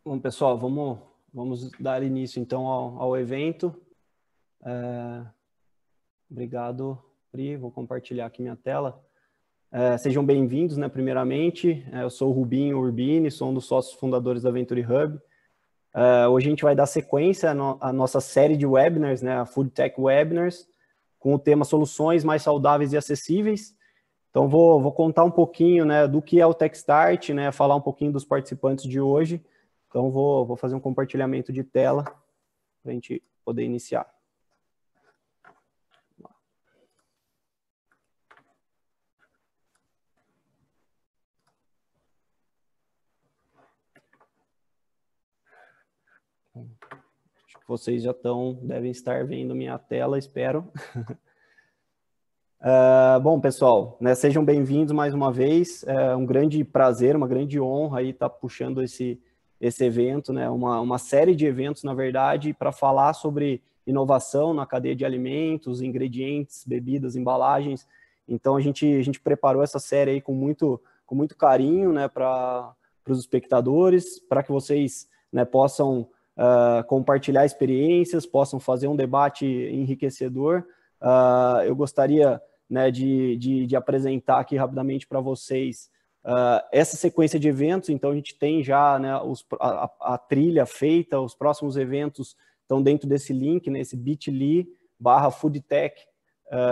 Bom, pessoal, vamos dar início, então, ao evento. Obrigado, Pri. Vou compartilhar aqui minha tela. Sejam bem-vindos, né, primeiramente. Eu sou o Rubinho Urbini, sou um dos sócios fundadores da Venture Hub. Hoje a gente vai dar sequência à nossa série de webinars, né, a Food Tech Webinars, com o tema Soluções Mais Saudáveis e Acessíveis. Então, vou contar um pouquinho, né, do que é o TechStart, né, falar um pouquinho dos participantes de hoje. Então, vou fazer um compartilhamento de tela para a gente poder iniciar. Acho que vocês já devem estar vendo minha tela, espero. Bom, pessoal, né, sejam bem-vindos mais uma vez. É um grande prazer, uma grande honra aí estar puxando esse evento, né, uma série de eventos, na verdade, para falar sobre inovação na cadeia de alimentos, ingredientes, bebidas, embalagens. Então, a gente preparou essa série aí com muito carinho, né, para os espectadores, para que vocês, né, possam compartilhar experiências, possam fazer um debate enriquecedor. Eu gostaria, né, de apresentar aqui rapidamente para vocês essa sequência de eventos. Então, a gente tem já, né, a trilha feita, os próximos eventos estão dentro desse link, né, esse bit.ly/foodtech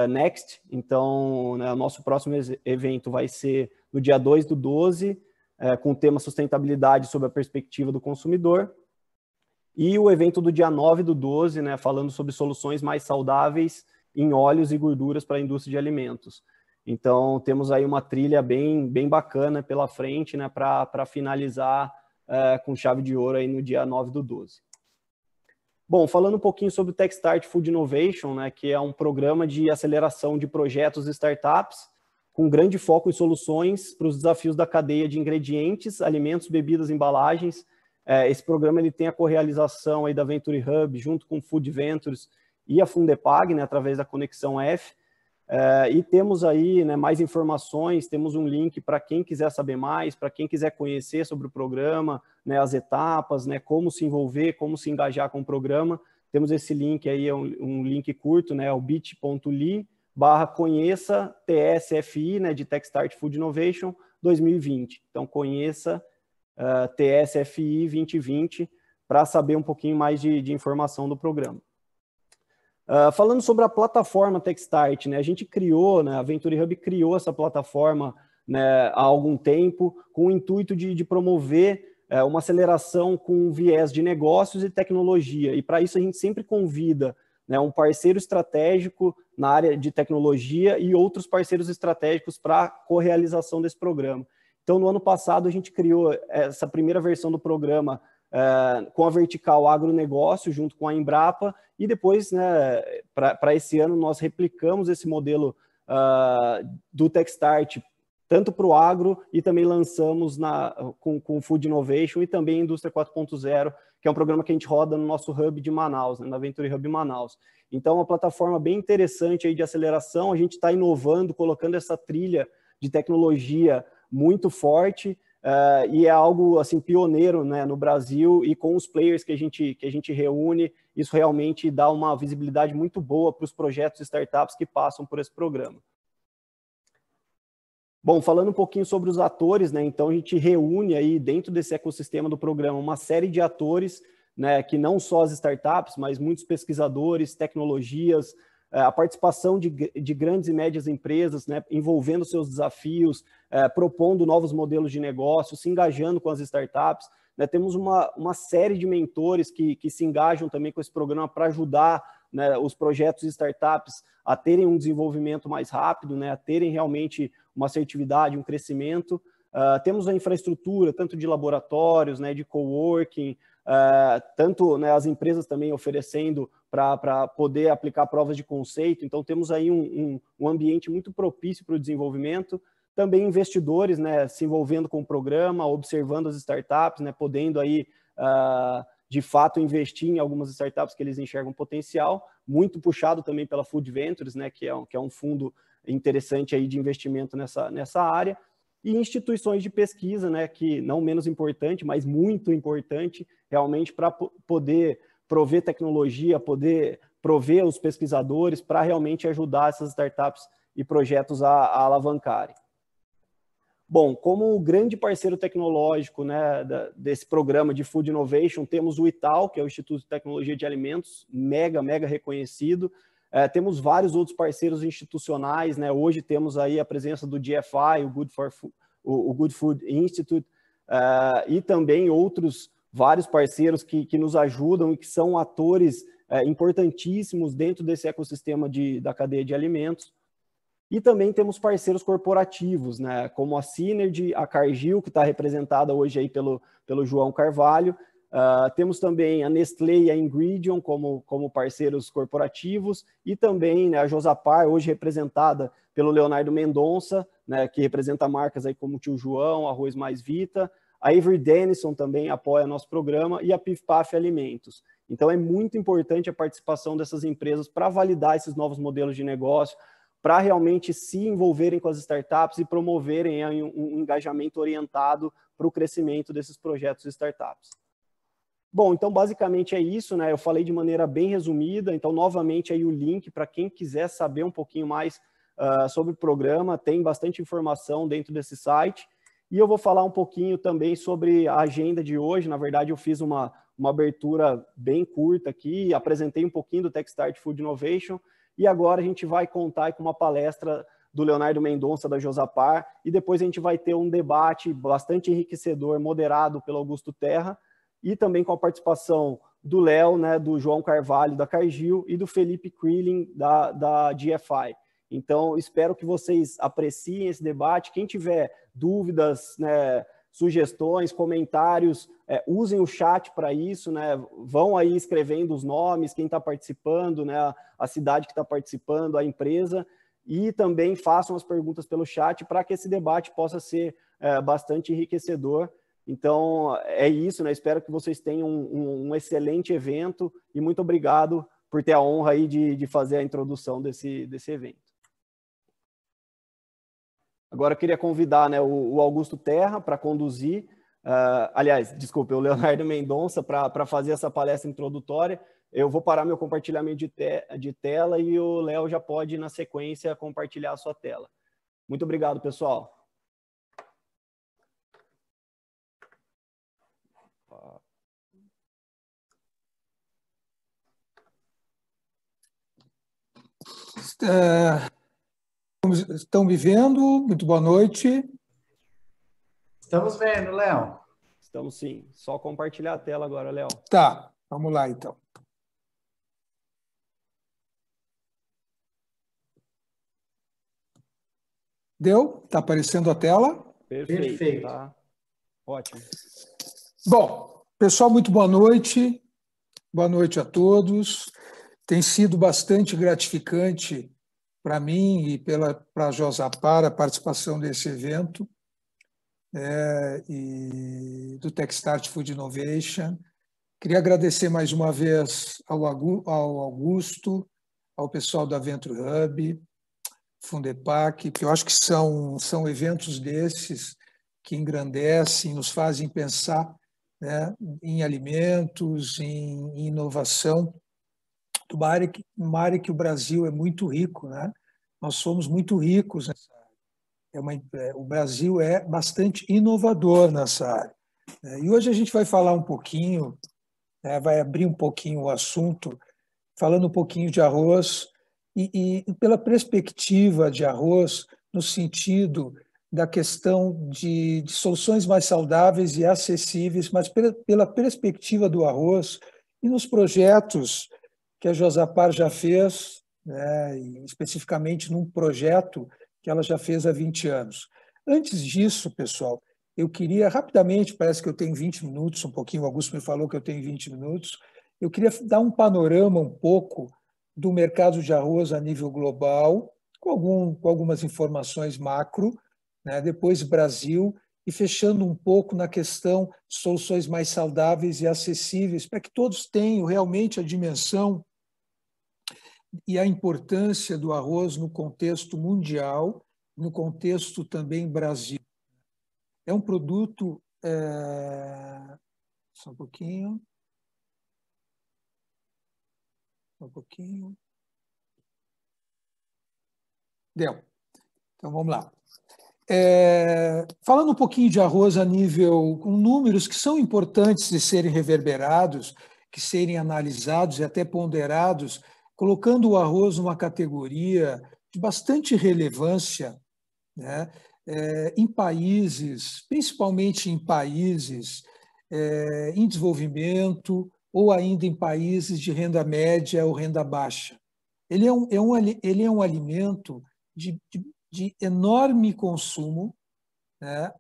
next. Então, né, o nosso próximo evento vai ser no dia 2/12, com o tema sustentabilidade sob a perspectiva do consumidor. E o evento do dia 9/12, né, falando sobre soluções mais saudáveis em óleos e gorduras para a indústria de alimentos. Então, temos aí uma trilha bem bacana pela frente, né, para finalizar com chave de ouro aí no dia 9/12. Bom, falando um pouquinho sobre o TechStart Food Innovation, né, que é um programa de aceleração de projetos e startups, com grande foco em soluções para os desafios da cadeia de ingredientes, alimentos, bebidas, embalagens. Esse programa ele tem a correalização aí da Venture Hub, junto com Food Ventures e a Fundepag, né, através da Conexão F. E temos aí, né, mais informações, temos um link para quem quiser saber mais, para quem quiser conhecer sobre o programa, né, as etapas, né, como se envolver, como se engajar com o programa. Temos esse link aí, um link curto, né, o bit.ly/conheça TSFI, né, de TechStart Food Innovation 2020. Então, conheça TSFI 2020 para saber um pouquinho mais de informação do programa. Falando sobre a plataforma TechStart, né, a gente criou, né, a Venture Hub criou essa plataforma, né, há algum tempo, com o intuito de promover uma aceleração com viés de negócios e tecnologia. E para isso a gente sempre convida, né, um parceiro estratégico na área de tecnologia e outros parceiros estratégicos para a correalização desse programa. Então, no ano passado, a gente criou essa primeira versão do programa com a vertical agronegócio, junto com a Embrapa, e depois, né, para esse ano, nós replicamos esse modelo do TechStart, tanto para o agro, e também lançamos com o Food Innovation e também Indústria 4.0, que é um programa que a gente roda no nosso Hub de Manaus, né, na Venture Hub Manaus. Então, uma plataforma bem interessante aí de aceleração, a gente está inovando, colocando essa trilha de tecnologia muito forte, e é algo assim pioneiro, né, no Brasil, e com os players que a gente reúne, isso realmente dá uma visibilidade muito boa para os projetos e startups que passam por esse programa. Bom, falando um pouquinho sobre os atores, né, então a gente reúne aí dentro desse ecossistema do programa uma série de atores, né, que não só as startups, mas muitos pesquisadores, tecnologias, a participação de grandes e médias empresas, né, envolvendo seus desafios, propondo novos modelos de negócio, se engajando com as startups. Né, temos uma série de mentores que se engajam também com esse programa para ajudar, né, os projetos e startups a terem um desenvolvimento mais rápido, né, a terem realmente uma assertividade, um crescimento. Temos a infraestrutura, tanto de laboratórios, né, de coworking, tanto, né, as empresas também oferecendo para poder aplicar provas de conceito. Então, temos aí um ambiente muito propício para o desenvolvimento. Também investidores, né, se envolvendo com o programa, observando as startups, né, podendo aí, de fato, investir em algumas startups que eles enxergam potencial, muito puxado também pela Food Ventures, né, que é um fundo interessante aí de investimento nessa área. e instituições de pesquisa, né, que não menos importante, mas muito importante, realmente, para poder prover tecnologia, poder prover os pesquisadores para realmente ajudar essas startups e projetos a alavancarem. Bom, como grande parceiro tecnológico, né, desse programa de Food Innovation, temos o ITAL, que é o Instituto de Tecnologia de Alimentos, mega reconhecido. Temos vários outros parceiros institucionais, né? Hoje temos aí a presença do GFI, o Good Food Institute, e também outros vários parceiros que nos ajudam e que são atores importantíssimos dentro desse ecossistema da cadeia de alimentos. E também temos parceiros corporativos, né, como a Synergy, a Cargill, que está representada hoje aí pelo João Carvalho. Temos também a Nestlé e a Ingridion como parceiros corporativos, e também, né, a Josapar, hoje representada pelo Leonardo Mendonça, né, que representa marcas aí como Tio João, Arroz Mais Vita. A Avery Dennison também apoia nosso programa, e a PIF-PAF Alimentos. Então, é muito importante a participação dessas empresas para validar esses novos modelos de negócio, para realmente se envolverem com as startups e promoverem um engajamento orientado para o crescimento desses projetos de startups. Bom, então basicamente é isso, né? Eu falei de maneira bem resumida, então novamente aí o link para quem quiser saber um pouquinho mais sobre o programa, tem bastante informação dentro desse site. E eu vou falar um pouquinho também sobre a agenda de hoje. Na verdade, eu fiz uma abertura bem curta aqui, apresentei um pouquinho do Techstart Food Innovation, e agora a gente vai contar com uma palestra do Leonardo Mendonça, da Josapar, e depois a gente vai ter um debate bastante enriquecedor, moderado pelo Augusto Terra, e também com a participação do Léo, né, do João Carvalho, da Cargill, e do Felipe Krilling, da GFI. Então, espero que vocês apreciem esse debate. Quem tiver dúvidas, né, sugestões, comentários, usem o chat para isso, né? Vão aí escrevendo os nomes, quem está participando, né? A cidade que está participando, a empresa, e também façam as perguntas pelo chat para que esse debate possa ser bastante enriquecedor. Então, é isso, né? Espero que vocês tenham um excelente evento, e muito obrigado por ter a honra aí de fazer a introdução desse evento. Agora eu queria convidar, né, o Augusto Terra para conduzir, aliás, desculpe, o Leonardo Mendonça para fazer essa palestra introdutória. Eu vou parar meu compartilhamento de tela e o Léo já pode, na sequência, compartilhar a sua tela. Muito obrigado, pessoal. Estão me vendo? Muito boa noite. Estamos vendo, Léo. Estamos sim. Só compartilhar a tela agora, Léo. Tá, vamos lá então. Deu? Está aparecendo a tela? Perfeito. Tá. Ótimo. Bom, pessoal, muito boa noite. Boa noite a todos. Tem sido bastante gratificante para mim e para a Josapar a participação desse evento e do Techstart Food Innovation. Queria agradecer mais uma vez ao Augusto, ao pessoal da Venture Hub, Fundepac, que eu acho que são eventos desses que engrandecem, nos fazem pensar, né, em alimentos, em inovação, uma área que o Brasil é muito rico, né? Nós somos muito ricos nessa área. O Brasil é bastante inovador nessa área. E hoje a gente vai falar um pouquinho, né, vai abrir um pouquinho o assunto, falando um pouquinho de arroz e pela perspectiva de arroz, no sentido da questão de soluções mais saudáveis e acessíveis, mas pela perspectiva do arroz e nos projetos que a Josapar já fez, né, especificamente num projeto que ela já fez há 20 anos. Antes disso, pessoal, eu queria rapidamente, parece que eu tenho 20 minutos, um pouquinho, o Augusto me falou que eu tenho 20 minutos, eu queria dar um panorama um pouco do mercado de arroz a nível global, com algumas informações macro, né, depois Brasil, e fechando um pouco na questão de soluções mais saudáveis e acessíveis, para que todos tenham realmente a dimensão e a importância do arroz no contexto mundial, no contexto também Brasil. é um produto... Só um pouquinho. Um pouquinho. Deu. Então, vamos lá. Falando um pouquinho de arroz a nível, com números que são importantes de serem reverberados, que serem analisados e até ponderados, colocando o arroz numa categoria de bastante relevância, né, em países, principalmente em países em desenvolvimento ou ainda em países de renda média ou renda baixa. Ele é um alimento de enorme consumo, né,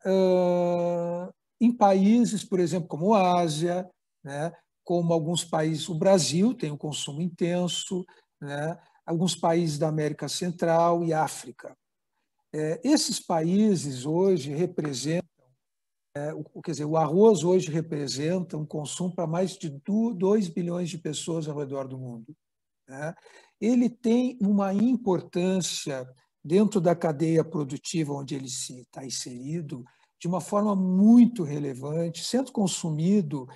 em países, por exemplo, como a Ásia, né, como alguns países, o Brasil tem um consumo intenso, né, alguns países da América Central e África. Esses países hoje representam, quer dizer, o arroz hoje representa um consumo para mais de 2 bilhões de pessoas ao redor do mundo, né? Ele tem uma importância dentro da cadeia produtiva onde ele está inserido, de uma forma muito relevante, sendo consumido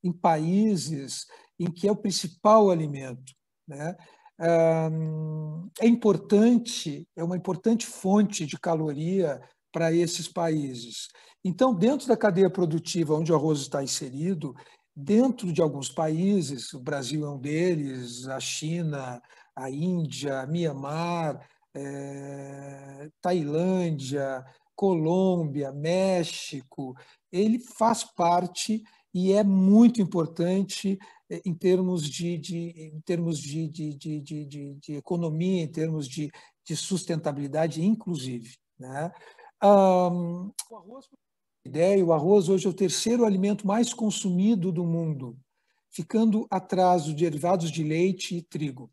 em países em que é o principal alimento, né? É uma importante fonte de caloria para esses países. Então, dentro da cadeia produtiva onde o arroz está inserido, dentro de alguns países, o Brasil é um deles, a China, a Índia, Mianmar, Tailândia, Colômbia, México, ele faz parte e é muito importante em termos de economia, em termos de sustentabilidade, inclusive, né? O arroz hoje é o terceiro alimento mais consumido do mundo, ficando atrás dos derivados de leite e trigo.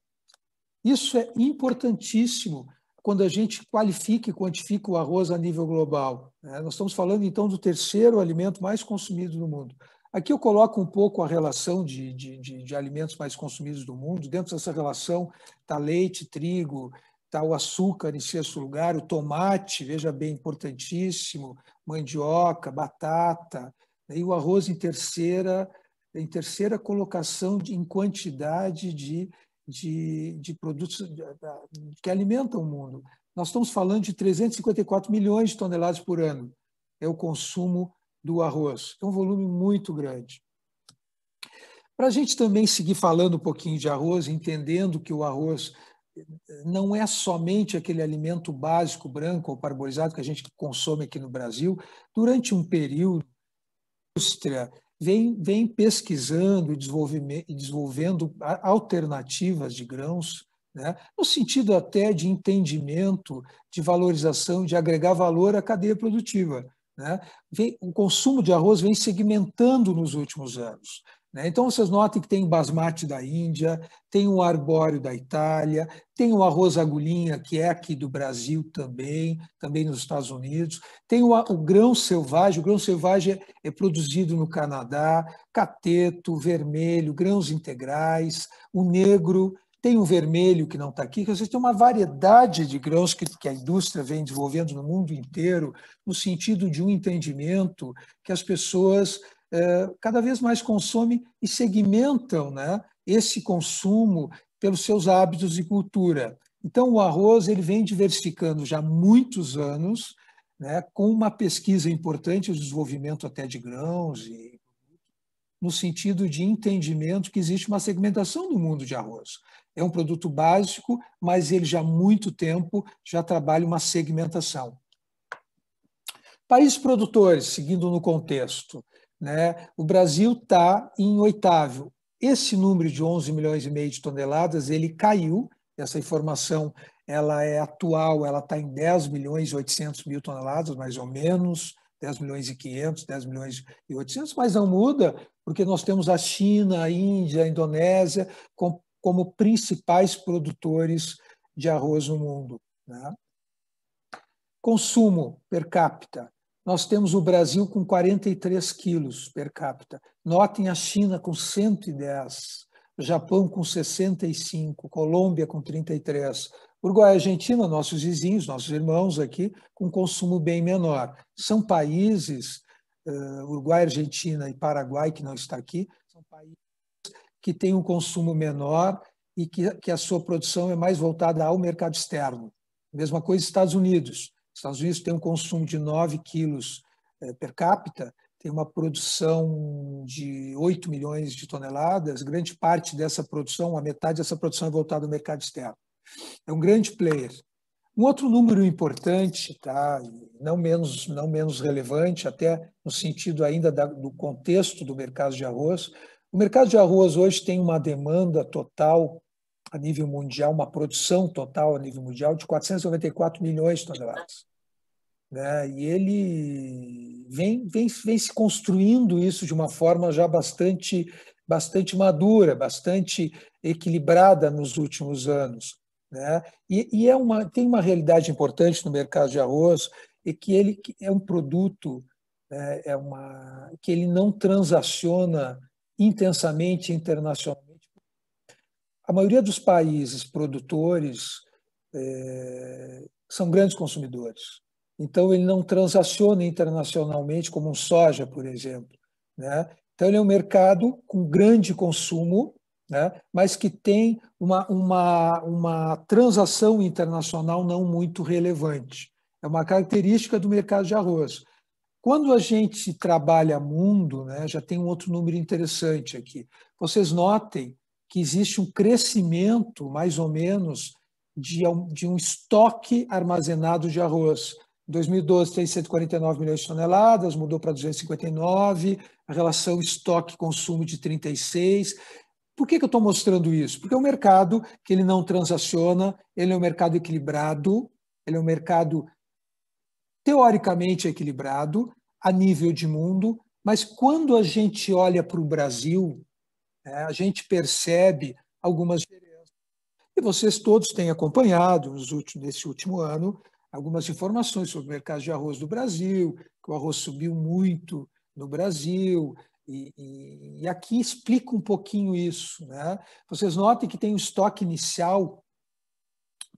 Isso é importantíssimo quando a gente qualifica e quantifica o arroz a nível global. Nós estamos falando, então, do terceiro alimento mais consumido do mundo. Aqui eu coloco um pouco a relação de alimentos mais consumidos do mundo. Dentro dessa relação está leite, trigo, está o açúcar em sexto lugar, o tomate, veja bem, importantíssimo, mandioca, batata, e o arroz em terceira colocação em quantidade de produtos que alimentam o mundo. Nós estamos falando de 354 milhões de toneladas por ano. É o consumo do arroz. É um volume muito grande. Para a gente também seguir falando um pouquinho de arroz, entendendo que o arroz não é somente aquele alimento básico branco ou parboilizado que a gente consome aqui no Brasil, durante um período, a indústria vem pesquisando e desenvolvendo alternativas de grãos, né, no sentido até de entendimento, de valorização, de agregar valor à cadeia produtiva, né? O consumo de arroz vem segmentando nos últimos anos. Então, vocês notem que tem o basmati da Índia, tem o arbóreo da Itália, tem o arroz agulhinha, que é aqui do Brasil também nos Estados Unidos, tem o grão selvagem. O grão selvagem é produzido no Canadá, cateto, vermelho, grãos integrais, o negro, tem o vermelho que não está aqui. Vocês têm uma variedade de grãos que a indústria vem desenvolvendo no mundo inteiro, no sentido de um entendimento que as pessoas cada vez mais consomem e segmentam, né, esse consumo pelos seus hábitos de cultura. Então, o arroz ele vem diversificando já há muitos anos, né, com uma pesquisa importante, o desenvolvimento até de grãos, no sentido de entendimento que existe uma segmentação do mundo de arroz. É um produto básico, mas ele já há muito tempo já trabalha uma segmentação. Países produtores, seguindo no contexto, né? O Brasil está em oitavo. Esse número de 11 milhões e meio de toneladas, ele caiu. Essa informação ela é atual, ela está em 10 milhões e 800 mil toneladas, mais ou menos, 10 milhões e 500, 10 milhões e 800, mas não muda, porque nós temos a China, a Índia, a Indonésia como principais produtores de arroz no mundo, né? Consumo per capita. Nós temos o Brasil com 43 quilos per capita. Notem a China com 110, o Japão com 65, Colômbia com 33, Uruguai e Argentina, nossos vizinhos, nossos irmãos aqui, com consumo bem menor. São países, Uruguai, Argentina e Paraguai, que não está aqui, são países que têm um consumo menor e que a sua produção é mais voltada ao mercado externo. Mesma coisa Estados Unidos. Estados Unidos tem um consumo de 9 quilos per capita, tem uma produção de 8 milhões de toneladas, grande parte dessa produção, a metade dessa produção é voltada ao mercado externo. É um grande player. Um outro número importante, tá? não menos relevante, até no sentido ainda do contexto do mercado de arroz, o mercado de arroz hoje tem uma demanda total a nível mundial, uma produção total a nível mundial de 494 milhões de toneladas. Né? E ele vem se construindo isso de uma forma já bastante madura, bastante equilibrada nos últimos anos. Né? E tem uma realidade importante no mercado de arroz, é que ele é um produto que ele não transaciona intensamente internacionalmente. A maioria dos países produtores são grandes consumidores. Então, ele não transaciona internacionalmente como um soja, por exemplo. Né? Então, ele é um mercado com grande consumo, né? Mas que tem uma transação internacional não muito relevante. É uma característica do mercado de arroz. Quando a gente trabalha mundo, né, já tem um outro número interessante aqui. Vocês notem que existe um crescimento, mais ou menos, de um estoque armazenado de arroz. Em 2012 tem 149 milhões de toneladas, mudou para 259, a relação estoque-consumo de 36. Por que eu estou mostrando isso? Porque é um mercado que ele não transaciona, ele é um mercado equilibrado, ele é um mercado teoricamente equilibrado a nível de mundo, mas quando a gente olha para o Brasil, a gente percebe algumas diferenças. E vocês todos têm acompanhado, nesse último ano, algumas informações sobre o mercado de arroz do Brasil, que o arroz subiu muito no Brasil, e aqui explica um pouquinho isso. Né? Vocês notem que tem um estoque inicial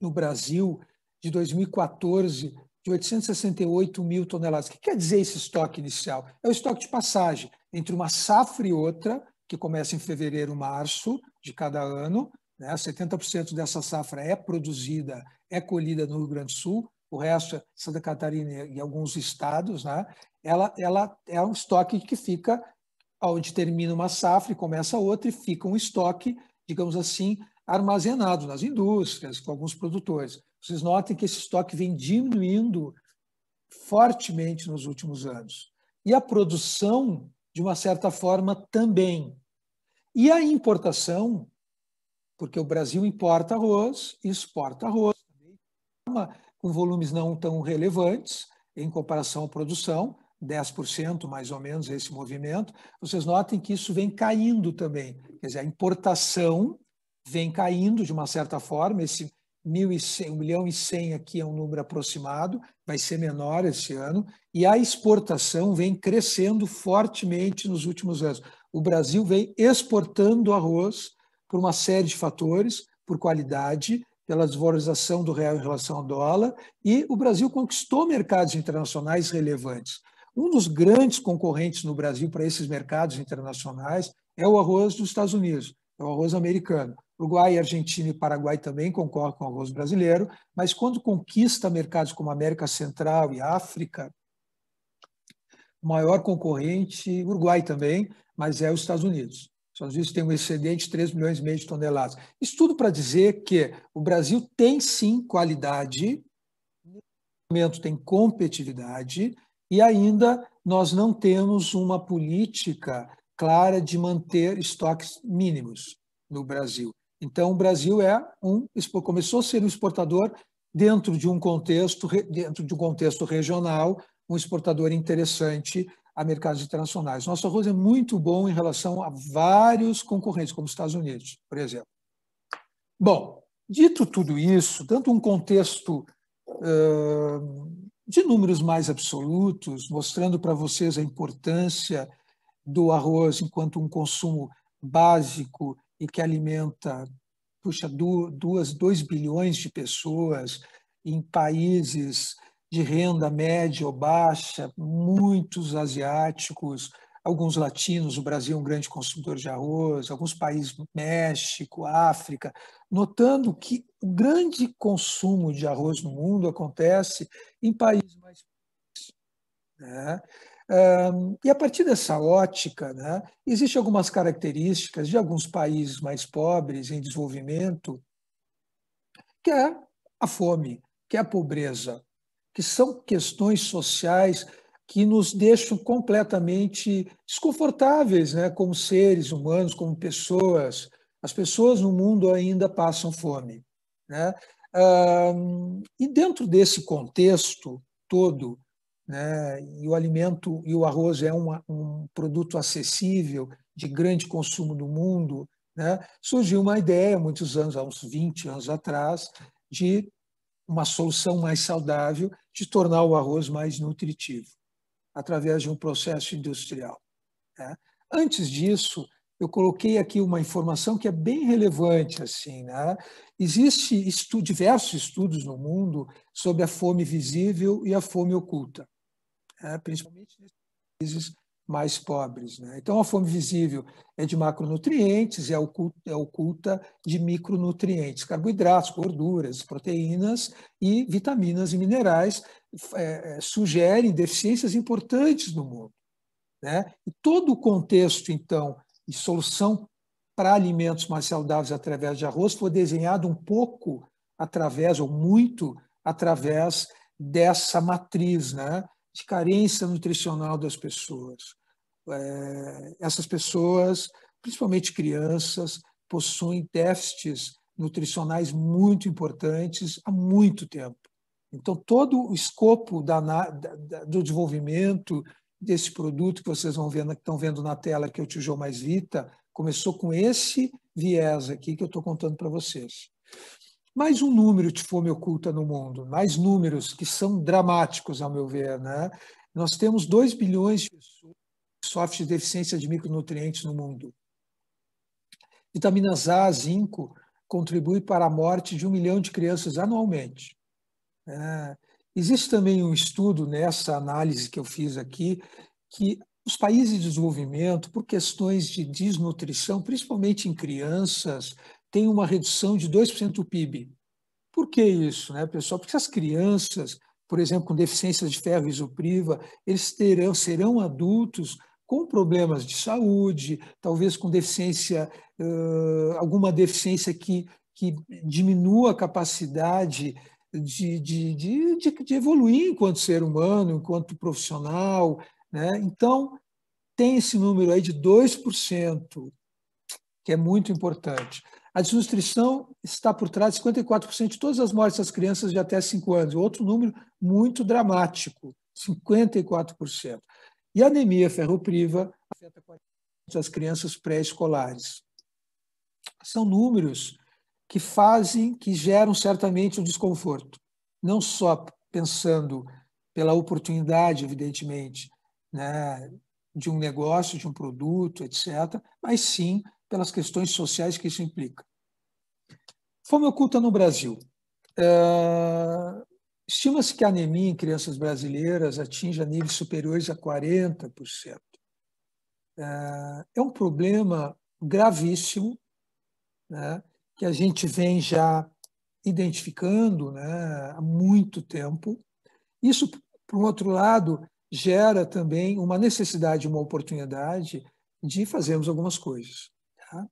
no Brasil de 2014 de 868 mil toneladas. O que quer dizer esse estoque inicial? É o estoque de passagem entre uma safra e outra, que começa em fevereiro, março de cada ano. Né? 70% dessa safra é produzida, é colhida no Rio Grande do Sul, o resto é Santa Catarina e alguns estados. Né? Ela é um estoque que fica onde termina uma safra e começa outra, e fica um estoque, digamos assim, armazenado nas indústrias, com alguns produtores. Vocês notem que esse estoque vem diminuindo fortemente nos últimos anos. E a produção, de uma certa forma, também. E a importação, porque o Brasil importa arroz e exporta arroz, com volumes não tão relevantes em comparação à produção, 10% mais ou menos esse movimento. Vocês notem que isso vem caindo também. Quer dizer, a importação vem caindo de uma certa forma, esse 1 milhão e 100 aqui é um número aproximado, vai ser menor esse ano, e a exportação vem crescendo fortemente nos últimos anos. O Brasil vem exportando arroz por uma série de fatores, por qualidade, pela desvalorização do real em relação ao dólar, e o Brasil conquistou mercados internacionais relevantes. Um dos grandes concorrentes no Brasil para esses mercados internacionais é o arroz dos Estados Unidos, é o arroz americano. Uruguai, Argentina e Paraguai também concorrem com o arroz brasileiro, mas quando conquista mercados como América Central e África, o maior concorrente, Uruguai também, mas é os Estados Unidos. Os Estados Unidos têm um excedente de 3 milhões e meio de toneladas. Isso tudo para dizer que o Brasil tem sim qualidade, no momento tem competitividade, e ainda nós não temos uma política clara de manter estoques mínimos no Brasil. Então, o Brasil começou a ser um exportador dentro de um contexto regional, um exportador interessante a mercados internacionais. Nosso arroz é muito bom em relação a vários concorrentes, como os Estados Unidos, por exemplo. Bom, dito tudo isso, dando um contexto de números mais absolutos, mostrando para vocês a importância do arroz enquanto um consumo básico e que alimenta puxa, 2 bilhões de pessoas em países de renda média ou baixa, muitos asiáticos, alguns latinos, o Brasil é um grande consumidor de arroz, alguns países, México, África, notando que o grande consumo de arroz no mundo acontece em países mais pobres, né? E a partir dessa ótica, né, existem algumas características de alguns países mais pobres em desenvolvimento, que é a fome, que é a pobreza, que são questões sociais que nos deixam completamente desconfortáveis, né, como seres humanos, como pessoas. As pessoas no mundo ainda passam fome, né? E dentro desse contexto todo, né, e o alimento e o arroz é um produto acessível de grande consumo no mundo, né, surgiu uma ideia, muitos anos, há uns 20 anos atrás, de uma solução mais saudável de tornar o arroz mais nutritivo, através de um processo industrial, né? Antes disso, eu coloquei aqui uma informação que é bem relevante, assim, né? Existem diversos estudos no mundo sobre a fome visível e a fome oculta, né? Principalmente nesses países mais pobres, né? Então, a fome visível é de macronutrientes e é oculta de micronutrientes, carboidratos, gorduras, proteínas e vitaminas e minerais sugerem deficiências importantes no mundo, né? E todo o contexto, então, de solução para alimentos mais saudáveis através de arroz foi desenhado um pouco através, ou muito através dessa matriz, né, de carência nutricional das pessoas. Essas pessoas, principalmente crianças, possuem déficits nutricionais muito importantes há muito tempo. Então, todo o escopo do desenvolvimento desse produto que vocês estão vendo na tela, que é o Tijolo Mais Vita, começou com esse viés aqui que eu estou contando para vocês. Mais um número de fome oculta no mundo, mais números que são dramáticos, ao meu ver, né? Nós temos 2 bilhões de pessoas que sofrem de deficiência de micronutrientes no mundo. Vitaminas A, zinco, contribuem para a morte de 1 milhão de crianças anualmente. Existe também um estudo nessa análise que eu fiz aqui, que os países de desenvolvimento, por questões de desnutrição, principalmente em crianças, têm uma redução de 2% do PIB. Por que isso, né, pessoal? Porque as crianças, por exemplo, com deficiências de ferro isopriva, eles serão adultos com problemas de saúde, talvez com deficiência, alguma deficiência que diminua a capacidade de evoluir enquanto ser humano, enquanto profissional, né? Então, tem esse número aí de 2%, que é muito importante. A desnutrição está por trás de 54% de todas as mortes das crianças de até 5 anos. Outro número muito dramático, 54%. E a anemia ferropriva afeta 40% das crianças pré-escolares. São números que geram certamente um desconforto, não só pensando pela oportunidade, evidentemente, né, de um negócio, de um produto, etc., mas sim pelas questões sociais que isso implica. Fome oculta no Brasil. Estima-se que a anemia em crianças brasileiras atinja níveis superiores a 40%. É um problema gravíssimo, né, que a gente vem já identificando, né, há muito tempo. Isso, por um outro lado, gera também uma necessidade, uma oportunidade de fazermos algumas coisas. Tá?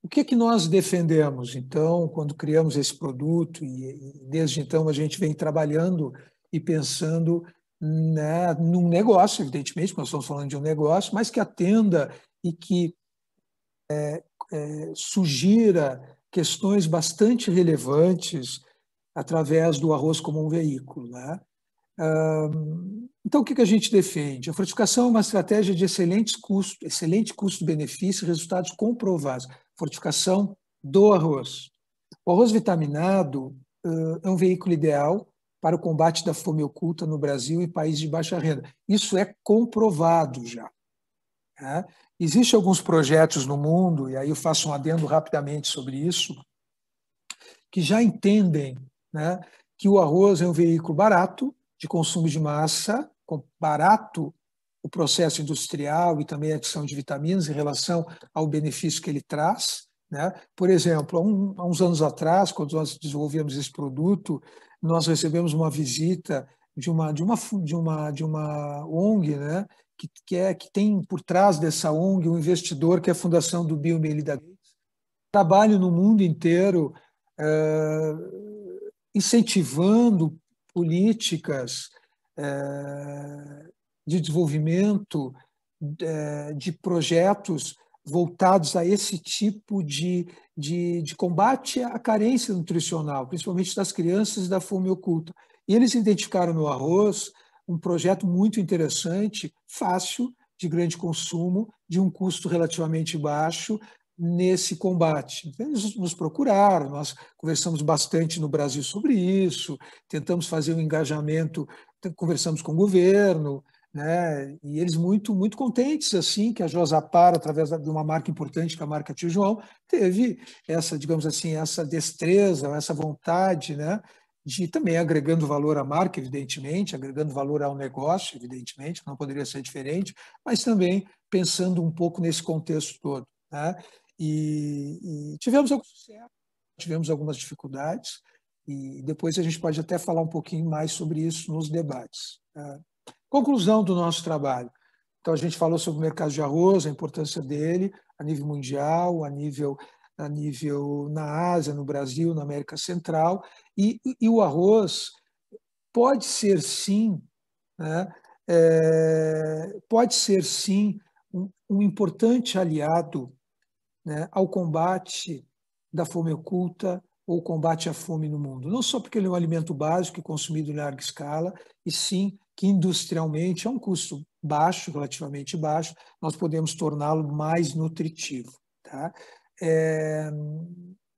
O que é que nós defendemos, então, quando criamos esse produto, e desde então a gente vem trabalhando e pensando, né, num negócio, evidentemente, nós estamos falando de um negócio, mas que atenda e que sugira questões bastante relevantes através do arroz como um veículo, né? Então, o que a gente defende? A fortificação é uma estratégia de excelente custo-benefício e resultados comprovados. Fortificação do arroz. O arroz vitaminado é um veículo ideal para o combate da fome oculta no Brasil e países de baixa renda. Isso é comprovado já. Existem alguns projetos no mundo, e aí eu faço um adendo rapidamente sobre isso, que já entendem, né, que o arroz é um veículo barato de consumo de massa, barato o processo industrial e também a adição de vitaminas em relação ao benefício que ele traz, né? Por exemplo, há uns anos atrás, quando nós desenvolvemos esse produto, nós recebemos uma visita de uma ONG, né? Que tem por trás dessa ONG um investidor que é a Fundação do Bill e Melinda Gates. Trabalho no mundo inteiro incentivando políticas de desenvolvimento de projetos voltados a esse tipo de combate à carência nutricional, principalmente das crianças e da fome oculta. E eles identificaram no arroz um projeto muito interessante, fácil, de grande consumo, de um custo relativamente baixo nesse combate. Então, eles nos procuraram, nós conversamos bastante no Brasil sobre isso, tentamos fazer um engajamento, conversamos com o governo, né? E eles muito contentes assim que a Josapar, através de uma marca importante, que é a marca Tio João, teve essa, digamos assim, essa destreza, essa vontade, né, de também agregando valor à marca, evidentemente, agregando valor ao negócio, evidentemente, não poderia ser diferente, mas também pensando um pouco nesse contexto todo, né? E tivemos algum sucesso, tivemos algumas dificuldades, e depois a gente pode até falar um pouquinho mais sobre isso nos debates, né? Conclusão do nosso trabalho. Então, a gente falou sobre o mercado de arroz, a importância dele a nível mundial, a nível na Ásia, no Brasil, na América Central. E o arroz pode ser, sim, né, pode ser, sim, um importante aliado, né, ao combate da fome oculta ou combate à fome no mundo. Não só porque ele é um alimento básico e consumido em larga escala, e sim que industrialmente, a um custo baixo, relativamente baixo, nós podemos torná-lo mais nutritivo. Tá?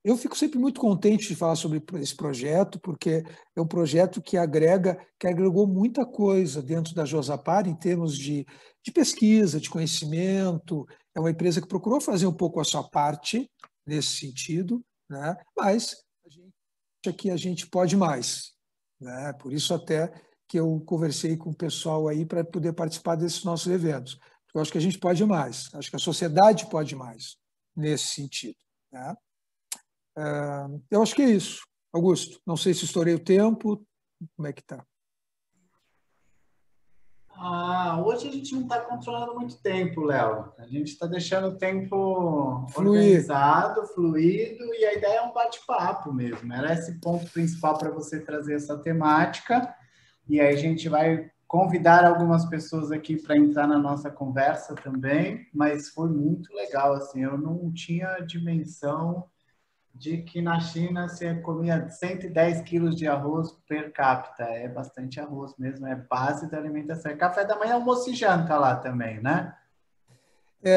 Eu fico sempre muito contente de falar sobre esse projeto, porque é um projeto que agregou muita coisa dentro da Josapar em termos de pesquisa, de conhecimento. É uma empresa que procurou fazer um pouco a sua parte nesse sentido, né? Mas a gente acha que a gente pode mais, né? Por isso até que eu conversei com o pessoal aí para poder participar desses nossos eventos. Eu acho que a gente pode mais, acho que a sociedade pode mais nesse sentido, né? Eu acho que é isso. Augusto, não sei se estourei o tempo, como é que está? Hoje a gente não está controlando muito tempo, Léo. A gente está deixando o tempo Fluir. organizado, fluido, e a ideia é um bate-papo mesmo. Era esse ponto principal para você trazer essa temática. E aí a gente vai convidar algumas pessoas aqui para entrar na nossa conversa também, mas foi muito legal, assim, eu não tinha dimensão de que na China você comia 110 quilos de arroz per capita. É bastante arroz mesmo, é base da alimentação. É café da manhã, almoço e janta lá também, né?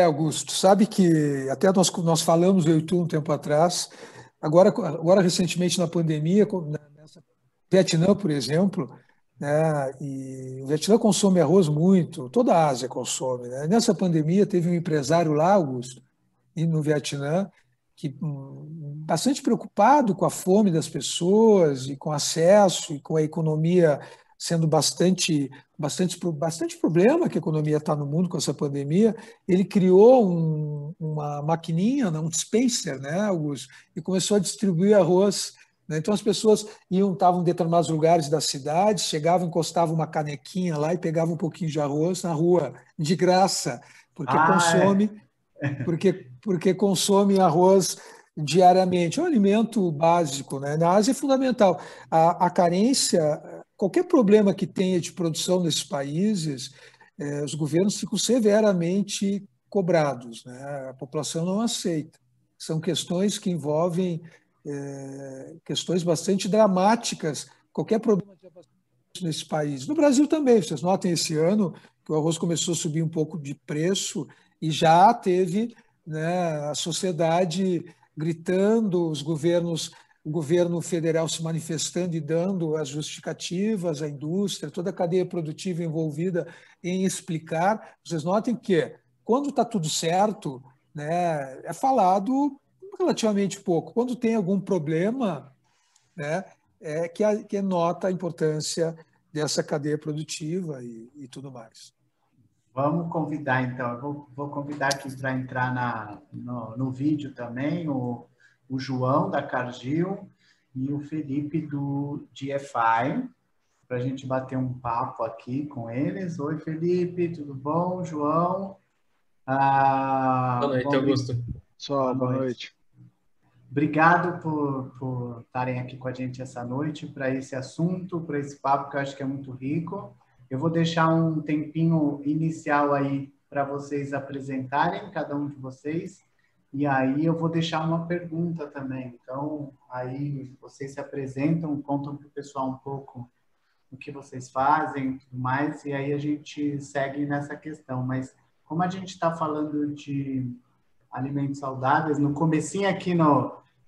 Augusto, sabe que até nós falamos, eu e tu, um tempo atrás, agora recentemente na pandemia, nessa Vietnã, por exemplo, né, e o Vietnã consome arroz muito, toda a Ásia consome, né? Nessa pandemia teve um empresário lá, Augusto, e no Vietnã, que bastante preocupado com a fome das pessoas e com acesso e com a economia sendo bastante problema que a economia está no mundo com essa pandemia, ele criou uma maquininha, um dispenser, né, Augusto, e começou a distribuir arroz, né? Então as pessoas estavam em determinados lugares da cidade, chegavam, encostavam uma canequinha lá e pegavam um pouquinho de arroz na rua, de graça, porque porque consome arroz diariamente. É um alimento básico, né? Na Ásia é fundamental. A carência, qualquer problema que tenha de produção nesses países, os governos ficam severamente cobrados, né? A população não aceita. São questões que envolvem questões bastante dramáticas. Qualquer problema de abastecimento nesse país. No Brasil também, vocês notem esse ano que o arroz começou a subir um pouco de preço e já teve, né, a sociedade gritando, o governo federal se manifestando e dando as justificativas, a indústria, toda a cadeia produtiva envolvida em explicar. Vocês notem que, quando está tudo certo, né, é falado relativamente pouco. Quando tem algum problema, né, que nota a importância dessa cadeia produtiva e tudo mais. Vamos convidar, então, eu vou convidar aqui para entrar no vídeo também o João, da Cargill, e o Felipe, do GFI, para a gente bater um papo aqui com eles. Oi, Felipe, tudo bom? João? Boa noite, Augusto. Pessoal, boa noite. Obrigado por estarem aqui com a gente essa noite para esse assunto, para esse papo que eu acho que é muito rico. Eu vou deixar um tempinho inicial aí para vocês apresentarem, cada um de vocês, e aí eu vou deixar uma pergunta também. Então, aí vocês se apresentam, contam para o pessoal um pouco o que vocês fazem e tudo mais, e aí a gente segue nessa questão. Mas como a gente está falando de alimentos saudáveis, no comecinho aqui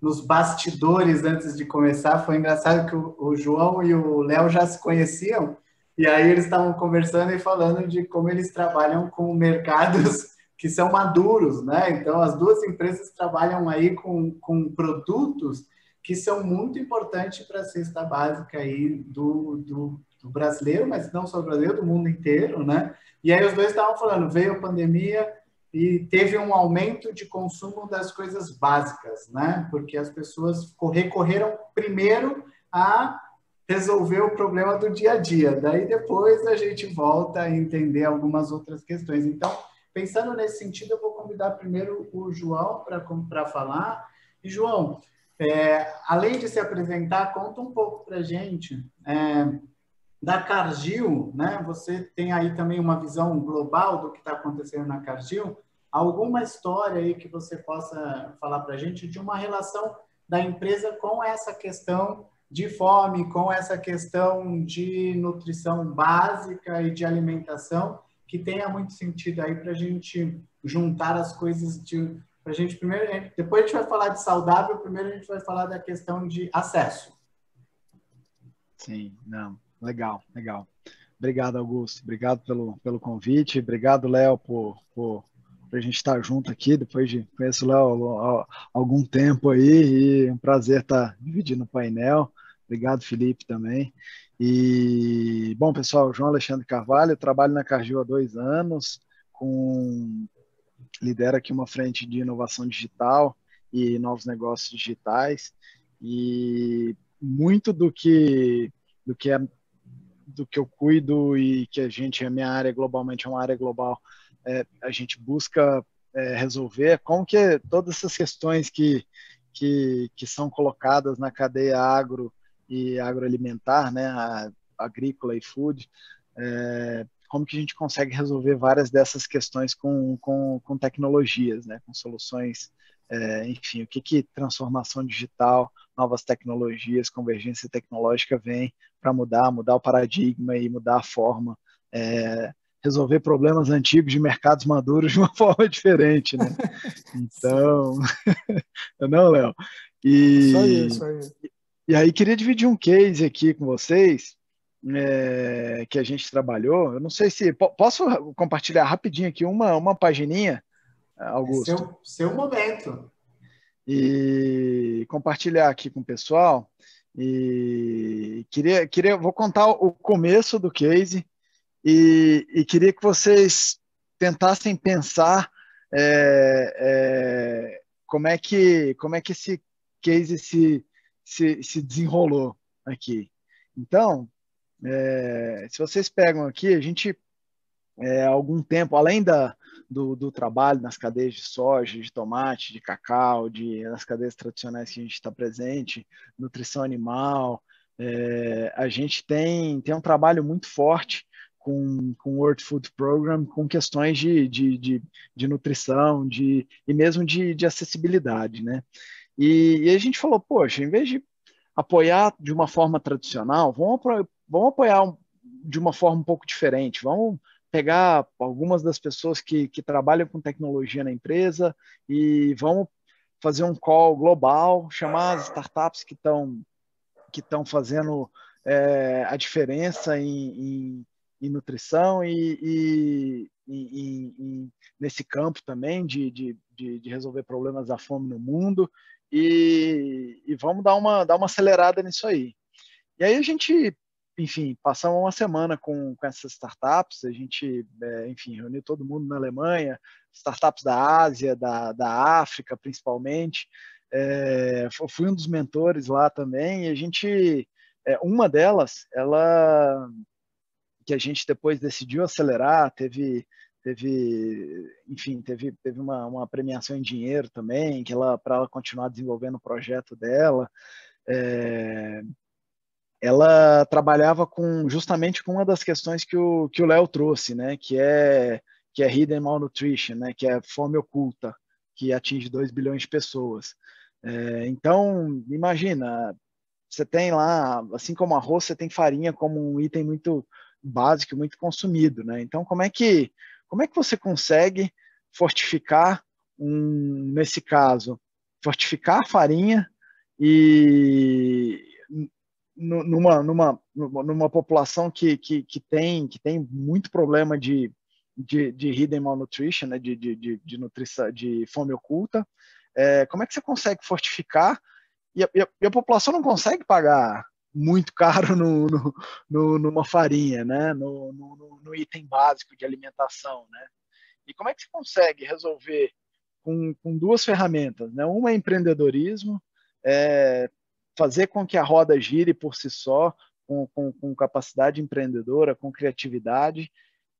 nos bastidores, antes de começar, foi engraçado que o João e o Léo já se conheciam, e aí eles estavam conversando e falando de como eles trabalham com mercados que são maduros, né? Então, as duas empresas trabalham aí com produtos que são muito importantes para a cesta básica aí do brasileiro, mas não só do brasileiro, do mundo inteiro, né? E aí os dois estavam falando, veio a pandemia e teve um aumento de consumo das coisas básicas, né? Porque as pessoas recorreram primeiro a resolver o problema do dia a dia. Daí depois a gente volta a entender algumas outras questões. Então, pensando nesse sentido, eu vou convidar primeiro o João para falar. E, João, além de se apresentar, conta um pouco para a gente da Cargill, né? Você tem aí também uma visão global do que está acontecendo na Cargill. Alguma história aí que você possa falar para a gente de uma relação da empresa com essa questão de fome, com essa questão de nutrição básica e de alimentação, que tenha muito sentido aí para a gente juntar as coisas para a gente primeiro, depois a gente vai falar de saudável, primeiro a gente vai falar da questão de acesso. Sim, não, legal. Obrigado, Augusto. Obrigado pelo convite. Obrigado, Léo, por a gente estar junto aqui. Depois de conheço o Léo há algum tempo aí, e um prazer estar dividindo o painel. Obrigado, Felipe, também. E, bom, pessoal, João Alexandre Carvalho, eu trabalho na Cargill há 2 anos, lidero aqui uma frente de inovação digital e novos negócios digitais, e muito do que eu cuido e que a minha área globalmente é uma área global, a gente busca resolver como que todas essas questões que são colocadas na cadeia agro e agroalimentar, né, agrícola e food, como que a gente consegue resolver várias dessas questões com tecnologias, né, com soluções, enfim, o que transformação digital, novas tecnologias, convergência tecnológica vem para mudar o paradigma e mudar a forma, resolver problemas antigos de mercados maduros de uma forma diferente, né? Então, não, Léo? Isso aí. E aí queria dividir um case aqui com vocês, que a gente trabalhou. Eu não sei se posso compartilhar rapidinho aqui uma pagininha, Augusto? Seu momento. E compartilhar aqui com o pessoal. E vou contar o começo do case e queria que vocês tentassem pensar como é que esse case se desenrolou aqui. Então, se vocês pegam aqui, a gente, há algum tempo, além do trabalho nas cadeias de soja, de tomate, de cacau, nas cadeias tradicionais que a gente está presente, nutrição animal, a gente tem um trabalho muito forte com o World Food Program, com questões de nutrição e mesmo de acessibilidade, né? E a gente falou, poxa, em vez de apoiar de uma forma tradicional, vamos apoiar de uma forma um pouco diferente, vamos pegar algumas das pessoas que trabalham com tecnologia na empresa e vamos fazer um call global, chamar as startups que estão fazendo a diferença em nutrição e nesse campo também de resolver problemas da fome no mundo, e vamos dar uma acelerada nisso aí. E aí a gente, enfim, passamos uma semana com essas startups, a gente, enfim, reuniu todo mundo na Alemanha, startups da Ásia, da África, principalmente. Fui um dos mentores lá também, e a gente, uma delas, que a gente depois decidiu acelerar, teve uma premiação em dinheiro também, para ela continuar desenvolvendo o projeto dela. Ela trabalhava justamente com uma das questões que o Léo trouxe, né, que é hidden malnutrition, né, que é fome oculta, que atinge 2 bilhões de pessoas. Então, imagina, você tem lá, assim como arroz, você tem farinha como um item muito básico, muito consumido, né? Então, como é que você consegue fortificar, nesse caso, fortificar a farinha e numa população que tem muito problema de hidden malnutrition, né? de nutrição, de fome oculta, como é que você consegue fortificar e a população não consegue pagar muito caro numa farinha, né? no item básico de alimentação, né? E como é que você consegue resolver com duas ferramentas, né? Uma é empreendedorismo, fazer com que a roda gire por si só, com capacidade empreendedora, com criatividade,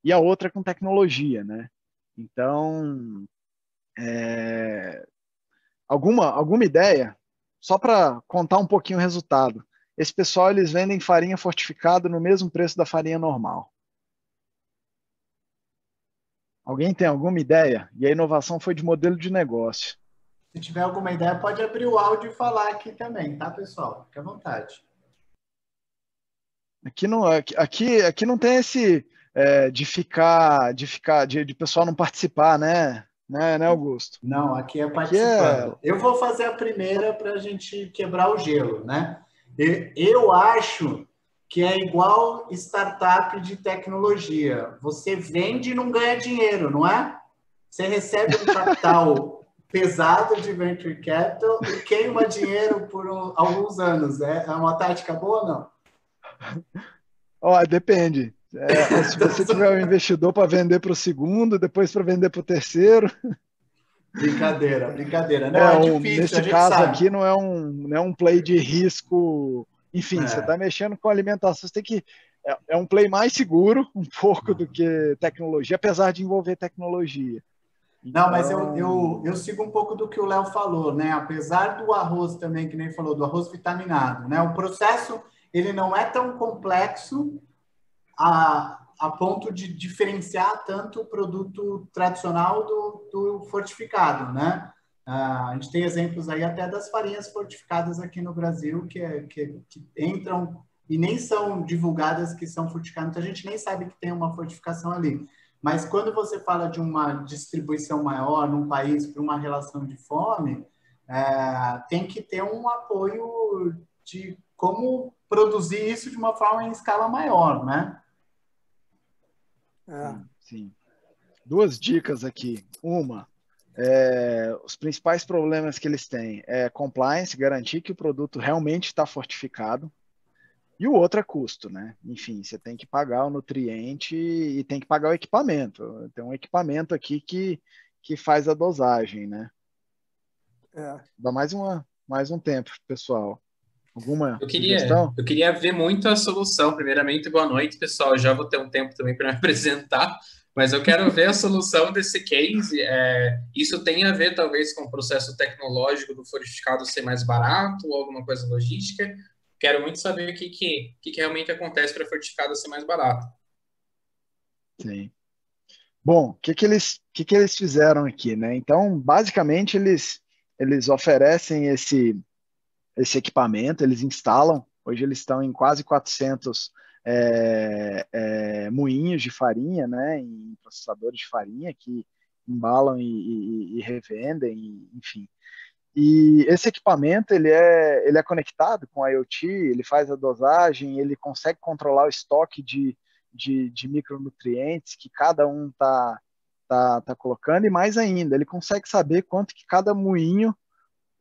e a outra com tecnologia, né? Então, alguma ideia? Só para contar um pouquinho o resultado. Esse pessoal, eles vendem farinha fortificada no mesmo preço da farinha normal. Alguém tem alguma ideia? E a inovação foi de modelo de negócio. Se tiver alguma ideia, pode abrir o áudio e falar aqui também, tá, pessoal? Fique à vontade. Aqui não tem esse de pessoal não participar, né? Né, Augusto? Não, aqui é participando. Eu vou fazer a primeira para a gente quebrar o gelo, né? Eu acho que é igual startup de tecnologia. Você vende e não ganha dinheiro, não é? Você recebe um capital pesado de venture capital e queima dinheiro por alguns anos. É uma tática boa ou não? Depende. Se você tiver um investidor para vender para o segundo, depois para vender para o terceiro. Brincadeira. Não, é difícil, nesse caso sabe. Aqui não é um play de risco. Enfim, você está mexendo com alimentação, você tem que. É um play mais seguro, um pouco, do que tecnologia, apesar de envolver tecnologia. Não, mas eu sigo um pouco do que o Léo falou, né? Apesar do arroz também, que nem falou, do arroz vitaminado, né? O processo, ele não é tão complexo a ponto de diferenciar tanto o produto tradicional do fortificado, né? A gente tem exemplos aí até das farinhas fortificadas aqui no Brasil que entram e nem são divulgadas que são fortificadas, então a gente nem sabe que tem uma fortificação ali. Mas quando você fala de uma distribuição maior num país para uma relação de fome, tem que ter um apoio de como produzir isso de uma forma em escala maior, né? Sim. Duas dicas aqui. Uma, os principais problemas que eles têm é compliance, garantir que o produto realmente está fortificado. E o outro é custo, né? Enfim, você tem que pagar o nutriente e tem que pagar o equipamento. Tem um equipamento aqui que faz a dosagem, né? Dá mais um tempo, pessoal. Alguma sugestão? Eu queria ver muito a solução. Primeiramente, boa noite, pessoal. Já vou ter um tempo também para me apresentar, mas eu quero ver a solução desse case. Isso tem a ver, talvez, com o processo tecnológico do fortificado ser mais barato ou alguma coisa logística. Quero muito saber o que realmente acontece para fortificado ser mais barato. Sim. Bom, o que eles fizeram aqui, né? Então, basicamente, eles oferecem esse equipamento, eles instalam. Hoje eles estão em quase 400 moinhos de farinha, né? Em processadores de farinha que embalam e revendem, enfim. E esse equipamento ele é conectado com IoT, ele faz a dosagem, ele consegue controlar o estoque de micronutrientes que cada um tá colocando, e mais ainda, ele consegue saber quanto que cada moinho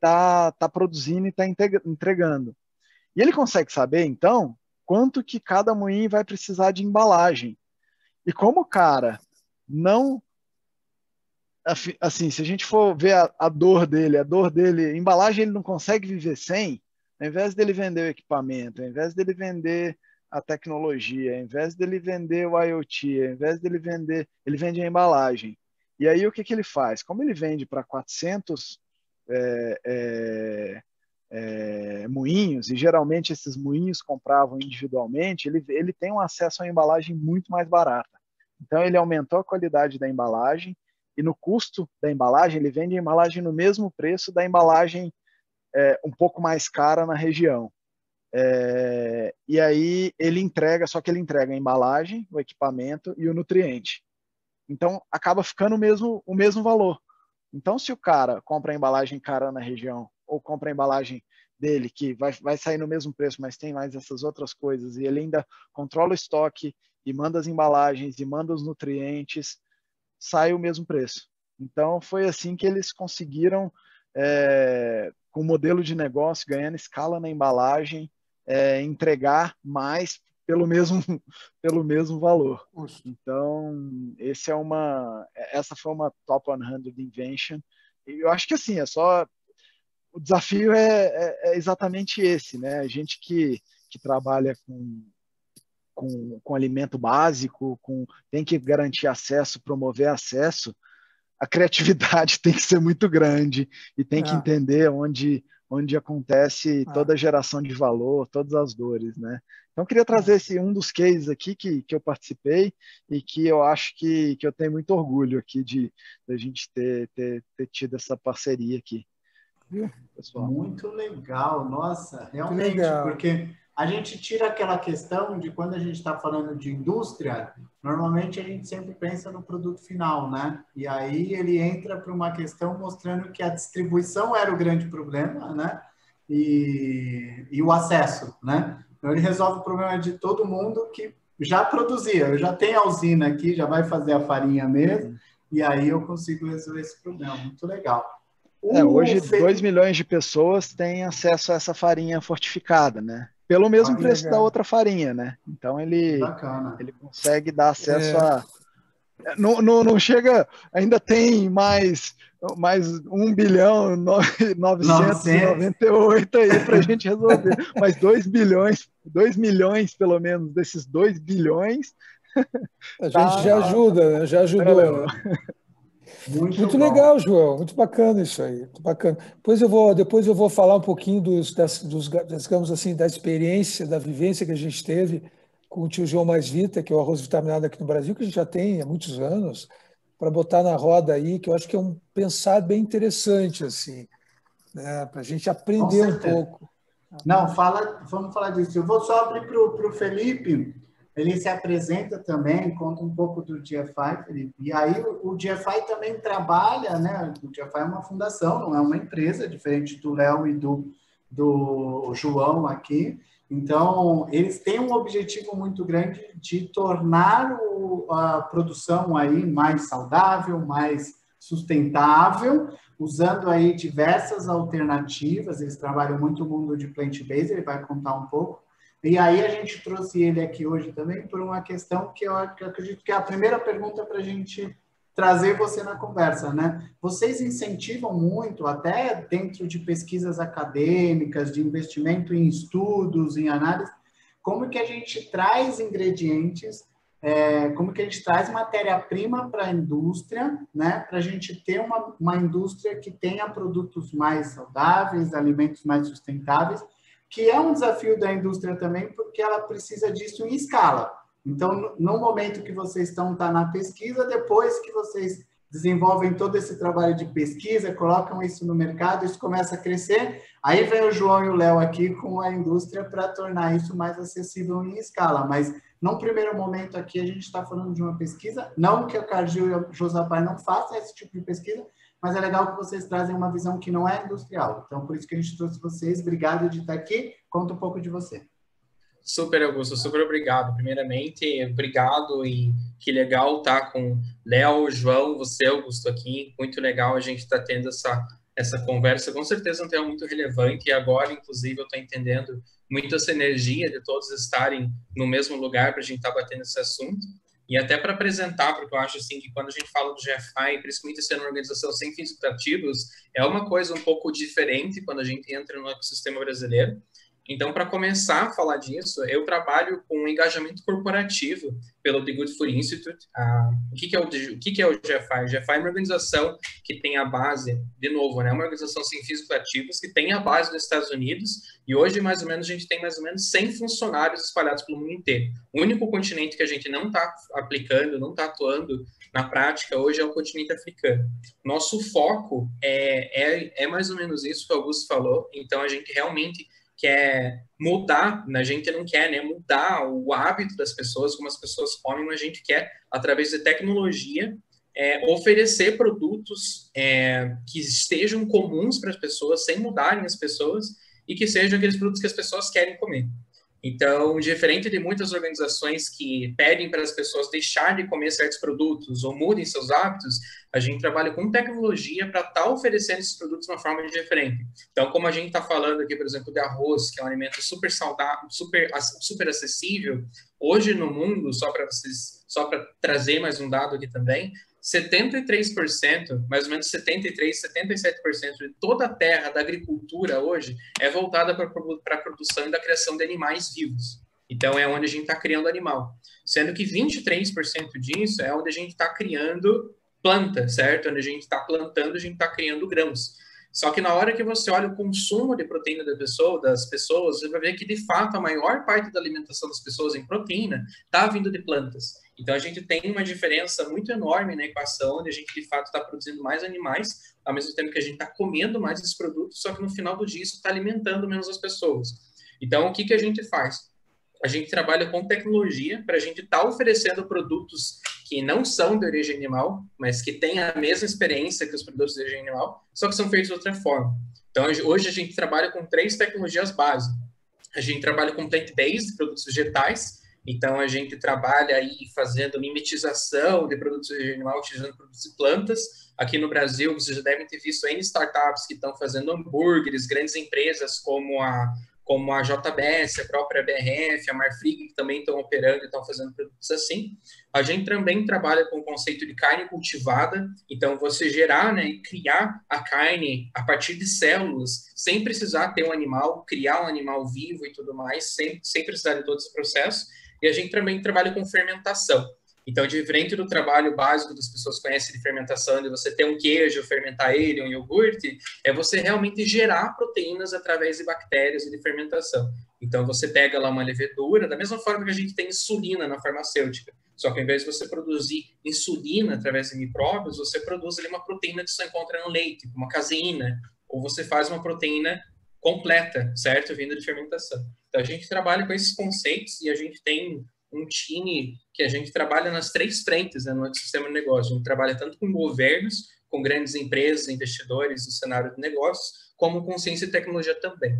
está produzindo e está entregando. E ele consegue saber, então, quanto que cada moinho vai precisar de embalagem. E como o cara não... Assim, se a gente for ver a dor dele, embalagem ele não consegue viver sem, ao invés dele vender o equipamento, ao invés dele vender a tecnologia, ao invés dele vender o IoT, ao invés dele vender, ele vende a embalagem. E aí o que ele faz? Como ele vende para 400 moinhos, e geralmente esses moinhos compravam individualmente, ele tem um acesso a uma embalagem muito mais barata. Então ele aumentou a qualidade da embalagem, e no custo da embalagem, ele vende a embalagem no mesmo preço da embalagem um pouco mais cara na região. E aí ele entrega, só que ele entrega a embalagem, o equipamento e o nutriente. Então acaba ficando o mesmo valor. Então se o cara compra a embalagem cara na região, ou compra a embalagem dele, que vai sair no mesmo preço, mas tem mais essas outras coisas, e ele ainda controla o estoque, e manda as embalagens, e manda os nutrientes, sai o mesmo preço. Então foi assim que eles conseguiram, com o modelo de negócio, ganhando escala na embalagem, entregar mais pelo mesmo valor. Então essa foi uma top 100 invention. E eu acho que assim, o desafio é exatamente esse, né? A gente que trabalha com alimento básico, tem que garantir acesso, promover acesso, a criatividade tem que ser muito grande e tem que entender onde acontece toda a geração de valor, todas as dores, né? Então, eu queria trazer um dos cases aqui que eu participei e que eu acho que eu tenho muito orgulho aqui de a gente ter tido essa parceria aqui. Viu, pessoal? Muito legal, nossa, realmente, porque a gente tira aquela questão de quando a gente está falando de indústria, normalmente a gente sempre pensa no produto final, né? E aí ele entra para uma questão mostrando que a distribuição era o grande problema, né? E o acesso, né? Então ele resolve o problema de todo mundo que já produzia. Eu já tenho a usina aqui, já vai fazer a farinha mesmo, e aí eu consigo resolver esse problema. Muito legal. Hoje 2 milhões de pessoas têm acesso a essa farinha fortificada, né? Pelo mesmo preço da outra farinha, né? Então ele consegue dar acesso a... Não chega, ainda tem mais 1 bilhão 998 aí para a gente resolver, mas 2 milhões pelo menos desses 2 bilhões a gente já ajuda, né? Já ajudou. Muito legal, João, muito bacana isso aí, muito bacana. Depois eu vou falar um pouquinho digamos assim, da experiência, da vivência que a gente teve com o tio João Mais Vita, que é o arroz vitaminado aqui no Brasil, que a gente já tem há muitos anos, para botar na roda aí, que eu acho que é um pensar bem interessante, assim, né, para a gente aprender um pouco. Não, vamos falar disso. Eu vou só abrir para o Felipe. Ele se apresenta também, conta um pouco do GFI, Felipe. E aí o GFI também trabalha, né? O GFI é uma fundação, não é uma empresa, diferente do Léo e do João aqui. Então, eles têm um objetivo muito grande de tornar a produção aí mais saudável, mais sustentável, usando aí diversas alternativas. Eles trabalham muito o mundo de plant-based, ele vai contar um pouco. E aí a gente trouxe ele aqui hoje também por uma questão que eu acredito que é a primeira pergunta para a gente trazer você na conversa, né? Vocês incentivam muito, até dentro de pesquisas acadêmicas, de investimento em estudos, em análise, como que a gente traz ingredientes, como que a gente traz matéria-prima para a indústria, né? Para a gente ter uma indústria que tenha produtos mais saudáveis, alimentos mais sustentáveis, que é um desafio da indústria também, porque ela precisa disso em escala. Então, no momento que vocês estão na pesquisa, depois que vocês desenvolvem todo esse trabalho de pesquisa, colocam isso no mercado, isso começa a crescer, aí vem o João e o Léo aqui com a indústria para tornar isso mais acessível em escala. Mas, num primeiro momento aqui, a gente está falando de uma pesquisa, não que a Cargill e a Josapar não façam esse tipo de pesquisa, mas é legal que vocês trazem uma visão que não é industrial. Então, por isso que a gente trouxe vocês. Obrigado de estar aqui. Conta um pouco de você. Super, Augusto. Super obrigado. Primeiramente, obrigado e que legal estar com Léo, João, você, Augusto, aqui. Muito legal a gente estar tendo essa conversa com certeza é um tema muito relevante e agora, inclusive, eu estou entendendo muito essa energia de todos estarem no mesmo lugar para a gente estar batendo esse assunto. E até para apresentar, porque eu acho assim que quando a gente fala do GFI, principalmente sendo uma organização sem fins lucrativos, é uma coisa um pouco diferente quando a gente entra no ecossistema brasileiro. Então, para começar a falar disso, eu trabalho com engajamento corporativo pelo The Good Food Institute. O que é o GFI? O GFI é uma organização que tem a base, de novo, né, uma organização sem fins lucrativos que tem a base nos Estados Unidos e hoje, mais ou menos, a gente tem mais ou menos 100 funcionários espalhados pelo mundo inteiro. O único continente que a gente não está aplicando, não está atuando na prática hoje é o continente africano. Nosso foco é mais ou menos isso que o Augusto falou. Então, a gente realmente quer mudar, a gente não quer, né, mudar o hábito das pessoas, como as pessoas comem, mas a gente quer, através de tecnologia, oferecer produtos que estejam comuns para as pessoas, sem mudarem as pessoas, e que sejam aqueles produtos que as pessoas querem comer. Então, diferente de muitas organizações que pedem para as pessoas deixar de comer certos produtos ou mudem seus hábitos, a gente trabalha com tecnologia para estar oferecendo esses produtos de uma forma diferente. Então, como a gente está falando aqui, por exemplo, de arroz, que é um alimento super saudável, super acessível, hoje no mundo, só para trazer mais um dado aqui também, 73%, mais ou menos 73%, 77% de toda a terra da agricultura hoje é voltada para a produção e da criação de animais vivos. Então, é onde a gente está criando animal. Sendo que 23% disso é onde a gente está criando planta, certo? Onde a gente está plantando, a gente está criando grãos. Só que na hora que você olha o consumo de proteína das pessoas, você vai ver que, de fato, a maior parte da alimentação das pessoas em proteína está vindo de plantas. Então, a gente tem uma diferença muito enorme na equação, onde a gente, de fato, está produzindo mais animais, ao mesmo tempo que a gente está comendo mais esses produtos, só que no final do dia isso está alimentando menos as pessoas. Então, o que a gente faz? A gente trabalha com tecnologia para a gente estar oferecendo produtos que não são de origem animal, mas que têm a mesma experiência que os produtos de origem animal, só que são feitos de outra forma. Então, hoje a gente trabalha com 3 tecnologias básicas. A gente trabalha com plant-based, produtos vegetais. Então, a gente trabalha aí fazendo mimetização de produtos de origem animal, utilizando produtos de plantas. Aqui no Brasil, vocês já devem ter visto N startups que estão fazendo hambúrgueres, grandes empresas como a JBS, a própria BRF, a Marfrig, que também estão operando e estão fazendo produtos assim. A gente também trabalha com o conceito de carne cultivada, então você gerar, né, e criar a carne a partir de células, sem precisar ter um animal, criar um animal vivo e tudo mais, sem precisar de todo esse processo. E a gente também trabalha com fermentação. Então, diferente do trabalho básico das pessoas conhecem de fermentação, de você ter um queijo, fermentar ele, um iogurte, é você realmente gerar proteínas através de bactérias e de fermentação. Então, você pega lá uma levedura, da mesma forma que a gente tem insulina na farmacêutica, só que ao invés de você produzir insulina através de micróbios, você produz ali uma proteína que você encontra no leite, como a caseína, ou você faz uma proteína completa, certo? Vindo de fermentação. Então, a gente trabalha com esses conceitos e a gente tem um time que a gente trabalha nas 3 frentes, né, no ecossistema de negócio. A gente trabalha tanto com governos, com grandes empresas, investidores do cenário de negócios, como com ciência e tecnologia também.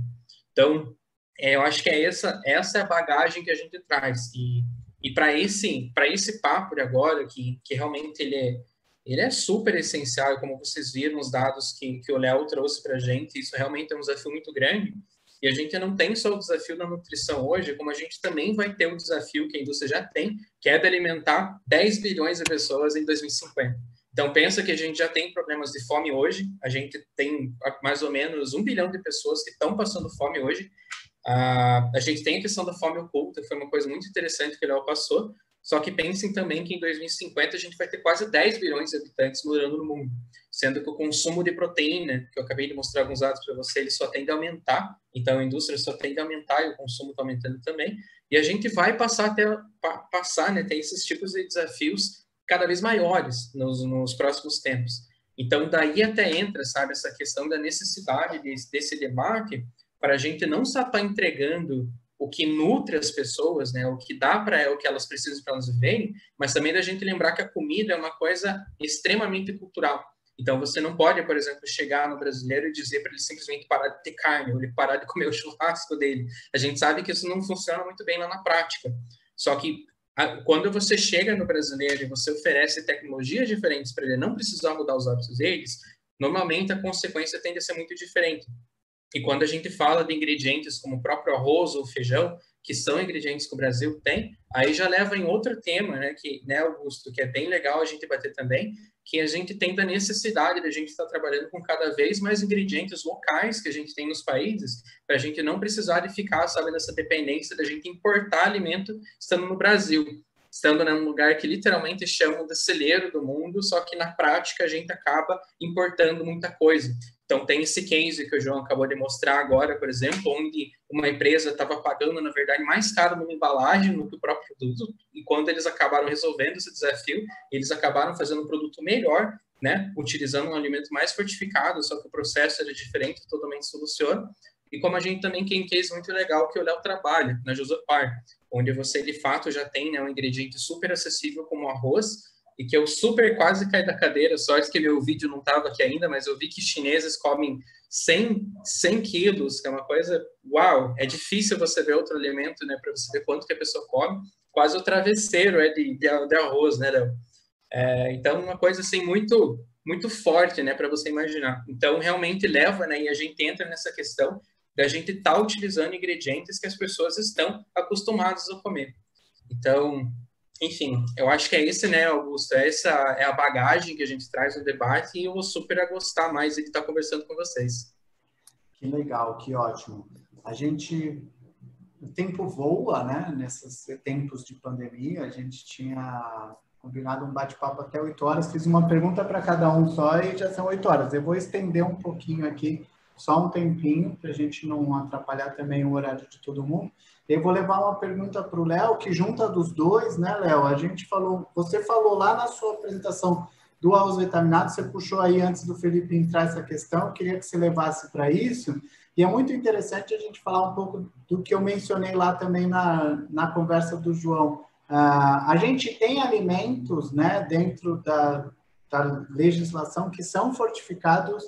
Então, eu acho que essa é a bagagem que a gente traz. E para esse papo de agora, que realmente ele é super essencial, como vocês viram os dados que o Léo trouxe para a gente, isso realmente é um desafio muito grande. E a gente não tem só o desafio da nutrição hoje, como a gente também vai ter o desafio que a indústria já tem, que é de alimentar 10 bilhões de pessoas em 2050. Então, pensa que a gente já tem problemas de fome hoje, a gente tem mais ou menos 1 bilhão de pessoas que estão passando fome hoje. A gente tem a questão da fome oculta, que foi uma coisa muito interessante que o Léo passou, só que pensem também que em 2050 a gente vai ter quase 10 bilhões de habitantes morando no mundo, sendo que o consumo de proteína, que eu acabei de mostrar alguns dados para você, ele só tende a aumentar, então a indústria só tende a aumentar e o consumo está aumentando também, e a gente vai passar né, ter esses tipos de desafios cada vez maiores nos próximos tempos. Então daí até entra, sabe, essa questão da necessidade desse debate para a gente não só estar entregando o que nutre as pessoas, né, o que dá para o que elas precisam para elas viverem, mas também da gente lembrar que a comida é uma coisa extremamente cultural. Então, você não pode, por exemplo, chegar no brasileiro e dizer para ele simplesmente parar de ter carne, ou ele parar de comer o churrasco dele. A gente sabe que isso não funciona muito bem lá na prática. Só que quando você chega no brasileiro e você oferece tecnologias diferentes para ele não precisar mudar os hábitos deles, normalmente a consequência tende a ser muito diferente. E quando a gente fala de ingredientes como o próprio arroz ou feijão, que são ingredientes que o Brasil tem, aí já leva em outro tema, né, Augusto, que é bem legal a gente bater também, que a gente tem da necessidade de a gente estar trabalhando com cada vez mais ingredientes locais que a gente tem nos países, para a gente não precisar de ficar, sabe, nessa dependência da gente importar alimento estando no Brasil, estando num lugar que literalmente chamam de celeiro do mundo, só que na prática a gente acaba importando muita coisa. Então, tem esse case que o João acabou de mostrar agora, por exemplo, onde uma empresa estava pagando, na verdade, mais caro numa embalagem do que o próprio produto, e quando eles acabaram resolvendo esse desafio, eles acabaram fazendo um produto melhor, né, utilizando um alimento mais fortificado, só que o processo era diferente, totalmente soluciona. E como a gente também tem um case muito legal que o Léo trabalha, na Josopar, onde você, de fato, já tem, né, um ingrediente super acessível como arroz, e que eu super quase caí da cadeira, sorte que meu vídeo não estava aqui ainda, mas eu vi que chineses comem 100 quilos, que é uma coisa, uau, é difícil você ver outro alimento, né, para você ver quanto que a pessoa come, quase o travesseiro é de arroz, né, Léo? Então, uma coisa assim muito, muito forte, né, para você imaginar. Então, realmente leva, né, e a gente entra nessa questão da gente estar utilizando ingredientes que as pessoas estão acostumadas a comer. Então, enfim, eu acho que é esse, né, Augusto? Essa é a bagagem que a gente traz no debate e eu vou super a gostar mais de estar conversando com vocês. Que legal, que ótimo. O tempo voa, né? Nesses tempos de pandemia, a gente tinha combinado um bate-papo até 8 horas. Fiz uma pergunta para cada um só e já são 8 horas. Eu vou estender um pouquinho aqui, só um tempinho, para a gente não atrapalhar também o horário de todo mundo. Eu vou levar uma pergunta para o Léo, que junta dos dois, né, Léo? Você falou lá na sua apresentação do arroz vitaminado, você puxou aí antes do Felipe entrar essa questão, eu queria que você levasse para isso. E é muito interessante a gente falar um pouco do que eu mencionei lá também na conversa do João. A gente tem alimentos, né, dentro da legislação que são fortificados,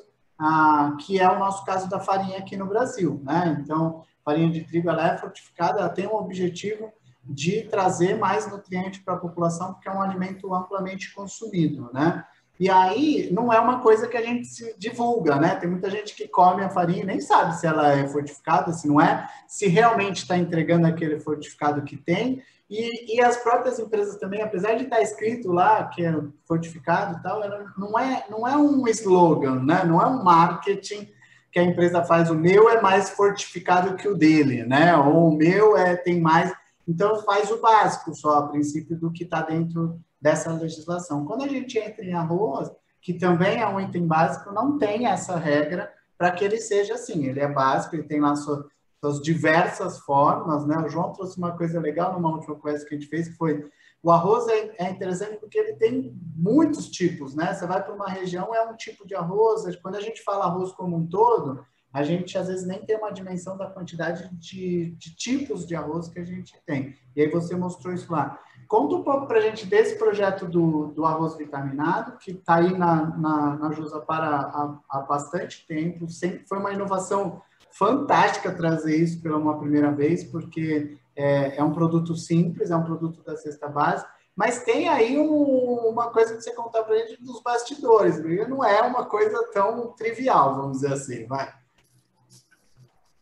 que é o nosso caso da farinha aqui no Brasil, né? Então, farinha de trigo, ela é fortificada, ela tem um objetivo de trazer mais nutrientes para a população, porque é um alimento amplamente consumido, né? E aí, não é uma coisa que a gente se divulga, né? Tem muita gente que come a farinha e nem sabe se ela é fortificada, se não é, se realmente está entregando aquele fortificado que tem. E as próprias empresas também, apesar de estar escrito lá que é fortificado e tal, ela não é um slogan, né? Não é um marketing que a empresa faz, o meu é mais fortificado que o dele, né? Ou o meu tem mais... Então, faz o básico só, a princípio, do que está dentro dessa legislação. Quando a gente entra em arroz, que também é um item básico, não tem essa regra para que ele seja assim. Ele é básico, ele tem lá suas diversas formas, né? O João trouxe uma coisa legal numa última conversa que a gente fez, que foi... O arroz é interessante porque ele tem muitos tipos, né? Você vai para uma região, é um tipo de arroz. Quando a gente fala arroz como um todo, a gente às vezes nem tem uma dimensão da quantidade de tipos de arroz que a gente tem. E aí você mostrou isso lá. Conta um pouco para a gente desse projeto do arroz vitaminado, que está aí na Josopar há bastante tempo. Sempre foi uma inovação fantástica trazer isso pela uma primeira vez, porque é um produto simples, é um produto da cesta básica, mas tem aí uma coisa que você contar para a gente dos bastidores, porque não é uma coisa tão trivial, vamos dizer assim, vai.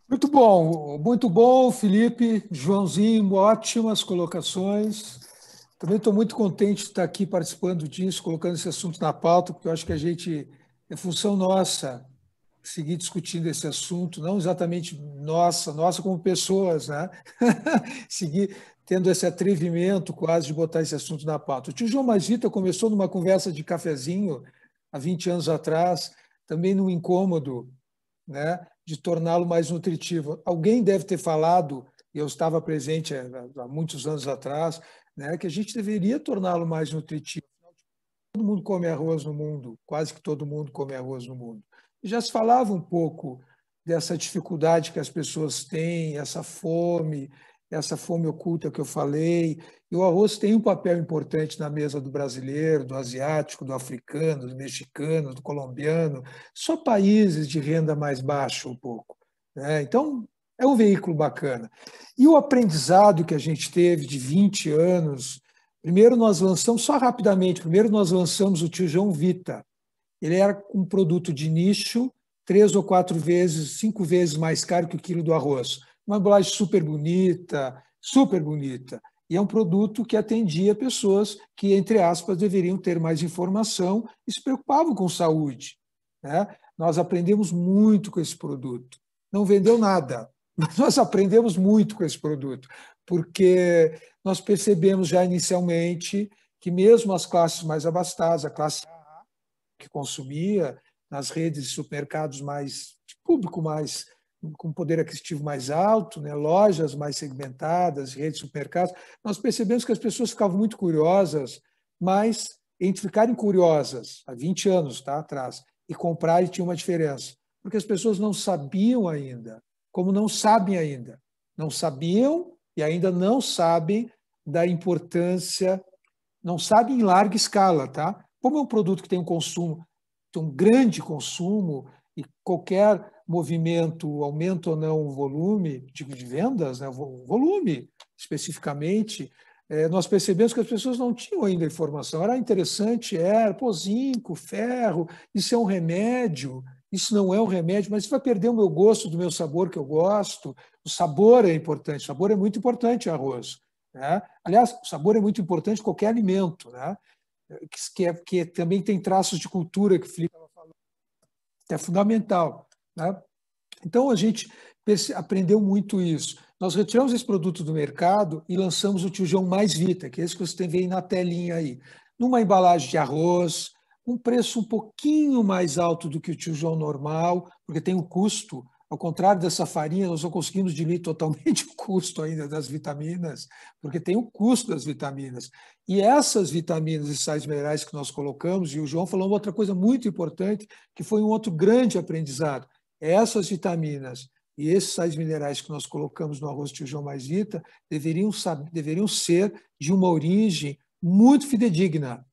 Muito bom, Felipe, Joãozinho, ótimas colocações. Também estou muito contente de estar aqui participando disso, colocando esse assunto na pauta, porque eu acho que a gente, é função nossa, seguir discutindo esse assunto, não exatamente nossa como pessoas, né? Seguir tendo esse atrevimento quase de botar esse assunto na pauta. O tio João Magita começou numa conversa de cafezinho há 20 anos atrás, também num incômodo, né, de torná-lo mais nutritivo. Alguém deve ter falado, e eu estava presente há muitos anos atrás, né, que a gente deveria torná-lo mais nutritivo. Todo mundo come arroz no mundo, quase que todo mundo come arroz no mundo. Já se falava um pouco dessa dificuldade que as pessoas têm, essa fome oculta que eu falei. E o arroz tem um papel importante na mesa do brasileiro, do asiático, do africano, do mexicano, do colombiano, só países de renda mais baixa um pouco, né? Então, é um veículo bacana. E o aprendizado que a gente teve de 20 anos, primeiro nós lançamos o Tio João Vita, Ele era um produto de nicho, 3 ou 4 vezes, 5 vezes mais caro que o quilo do arroz. Uma embalagem super bonita, super bonita. E é um produto que atendia pessoas que, entre aspas, deveriam ter mais informação e se preocupavam com saúde, né? Nós aprendemos muito com esse produto. Não vendeu nada, mas nós aprendemos muito com esse produto, porque nós percebemos já inicialmente que mesmo as classes mais abastadas, a classe A, que consumia nas redes de supermercados mais de público mais com poder aquisitivo mais alto, né, lojas mais segmentadas, redes de supermercados, nós percebemos que as pessoas ficavam muito curiosas, mas entre ficarem curiosas há 20 anos, tá, atrás, e comprar tinha uma diferença, porque as pessoas não sabiam ainda, como não sabem ainda, não sabiam e ainda não sabem da importância, não sabem em larga escala, tá? Como é um produto que tem um consumo, tem um grande consumo e qualquer movimento aumenta ou não o volume de vendas, né? O volume especificamente, nós percebemos que as pessoas não tinham ainda informação. Era interessante, pô, zinco, ferro, isso é um remédio, isso não é um remédio, mas isso vai perder o meu gosto do meu sabor que eu gosto. O sabor é importante, o sabor é muito importante em arroz, né? Aliás, o sabor é muito importante em qualquer alimento, né? Que também tem traços de cultura que o Felipe estava falando, que é fundamental, né? Então, a gente aprendeu muito isso. Nós retiramos esse produto do mercado e lançamos o Tio João Mais Vita, que é esse que você vê na telinha aí, numa embalagem de arroz, um preço um pouquinho mais alto do que o Tio João normal, porque tem o custo. Ao contrário dessa farinha, nós não conseguimos diluir totalmente o custo ainda das vitaminas, porque tem o custo das vitaminas. E essas vitaminas e sais minerais que nós colocamos, e o João falou uma outra coisa muito importante, que foi um outro grande aprendizado. Essas vitaminas e esses sais minerais que nós colocamos no arroz Tio João Mais Vita deveriam ser de uma origem muito fidedigna,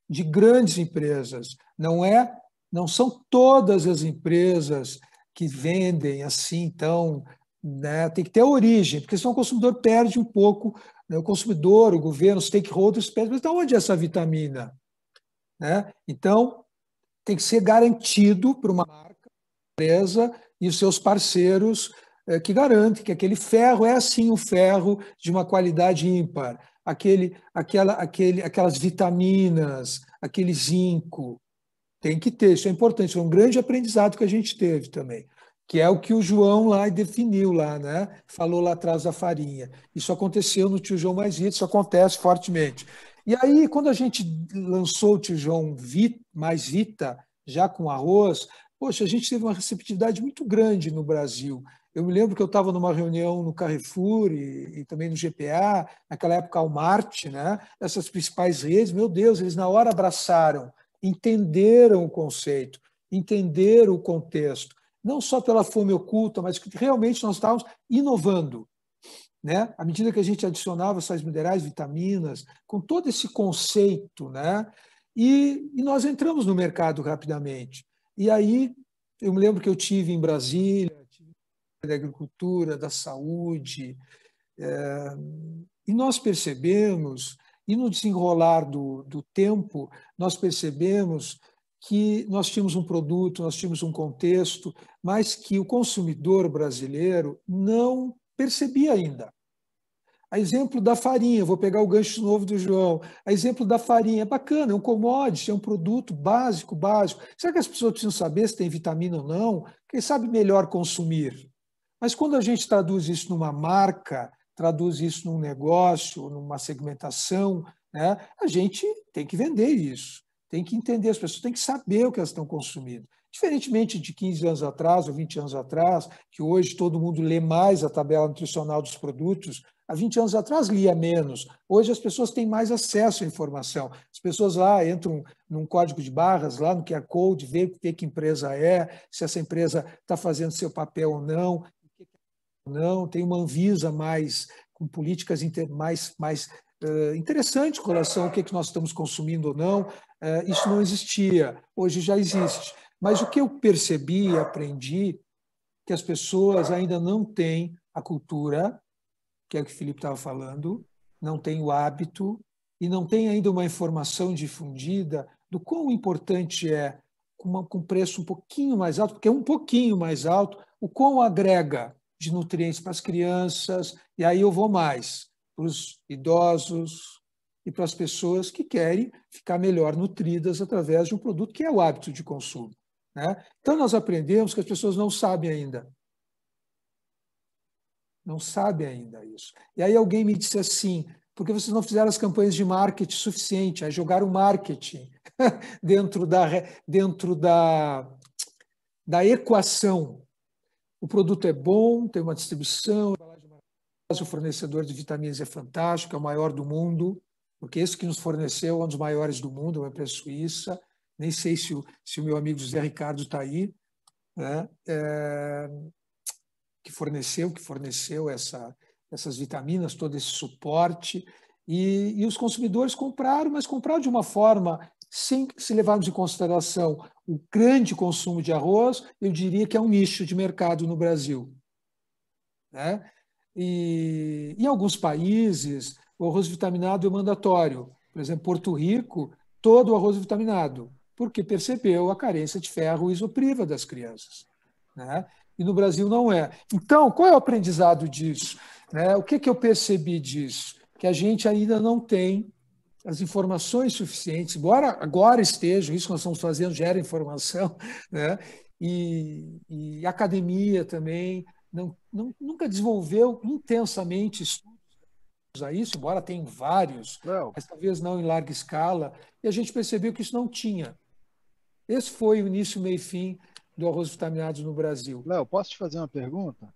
de grandes empresas. Não são todas as empresas que vendem assim, então, né, tem que ter a origem, porque senão o consumidor perde um pouco, né, o consumidor, o governo, os stakeholders perdem, mas de onde é essa vitamina? Né? Então, tem que ser garantido por uma marca, empresa e os seus parceiros que garantem que aquele ferro é sim um ferro de uma qualidade ímpar, aquelas vitaminas, aquele zinco, tem que ter, isso é importante, é um grande aprendizado que a gente teve também, que é o que o João lá definiu lá, né? Falou lá atrás da farinha. Isso aconteceu no Tio João Mais Vita, isso acontece fortemente. E aí, quando a gente lançou o Tio João Mais Vita, já com arroz, poxa, a gente teve uma receptividade muito grande no Brasil. Eu me lembro que eu estava numa reunião no Carrefour e também no GPA, naquela época Walmart, né? Essas principais redes, meu Deus, eles na hora abraçaram, entenderam o conceito, entenderam o contexto, não só pela fome oculta, mas que realmente nós estávamos inovando, né? À medida que a gente adicionava sais minerais, vitaminas, com todo esse conceito, né? E nós entramos no mercado rapidamente. E aí, eu me lembro que eu tive em Brasília, da agricultura, da saúde, e nós percebemos, e no desenrolar do tempo, nós percebemos que nós tínhamos um produto, nós tínhamos um contexto, mas que o consumidor brasileiro não percebia ainda. A exemplo da farinha, vou pegar o gancho novo do João. A exemplo da farinha, é bacana, é um commodity, é um produto básico. Será que as pessoas precisam saber se tem vitamina ou não? Quem sabe melhor consumir? Mas quando a gente traduz isso numa marca, traduz isso num negócio, numa segmentação, né, a gente tem que vender isso, tem que entender, as pessoas têm que saber o que elas estão consumindo. Diferentemente de 15 anos atrás ou 20 anos atrás, que hoje todo mundo lê mais a tabela nutricional dos produtos, há 20 anos atrás lia menos. Hoje as pessoas têm mais acesso à informação. As pessoas lá entram num código de barras, lá no QR Code, vê que empresa é, se essa empresa está fazendo seu papel ou não, tem uma Anvisa com políticas mais interessantes com relação ao que nós estamos consumindo ou não. Isso não existia, hoje já existe. Mas o que eu percebi e aprendi que as pessoas ainda não têm a cultura, que é o que o Felipe estava falando, não têm o hábito e não têm ainda uma informação difundida do quão importante é com preço um pouquinho mais alto, porque é um pouquinho mais alto, o quão agrega de nutrientes para as crianças, e aí eu vou mais para os idosos e para as pessoas que querem ficar melhor nutridas através de um produto que é o hábito de consumo, né? Então, nós aprendemos que as pessoas não sabem ainda. Não sabem ainda isso. E aí alguém me disse assim, porque vocês não fizeram as campanhas de marketing suficiente, aí jogaram marketing dentro da equação. O produto é bom, tem uma distribuição, o fornecedor de vitaminas é fantástico, é o maior do mundo, porque esse que nos forneceu é um dos maiores do mundo, uma empresa suíça. Nem sei se o meu amigo José Ricardo está aí, né? Que forneceu essas vitaminas, todo esse suporte. E os consumidores compraram, mas compraram de uma forma, sem se levarmos em consideração o grande consumo de arroz, eu diria que é um nicho de mercado no Brasil, né? E em alguns países, o arroz vitaminado é mandatório. Por exemplo, Porto Rico, todo o arroz vitaminado, porque percebeu a carência de ferro isopriva das crianças, né? E no Brasil não é. Então, qual é o aprendizado disso, né? O que eu percebi disso? Que a gente ainda não tem as informações suficientes, embora agora esteja, isso que nós estamos fazendo gera informação, né? E a academia também nunca desenvolveu intensamente estudos a isso, embora tenha vários, mas talvez não em larga escala, e a gente percebeu que isso não tinha. Esse foi o início, meio e fim do arroz vitaminado no Brasil. Léo, posso te fazer uma pergunta?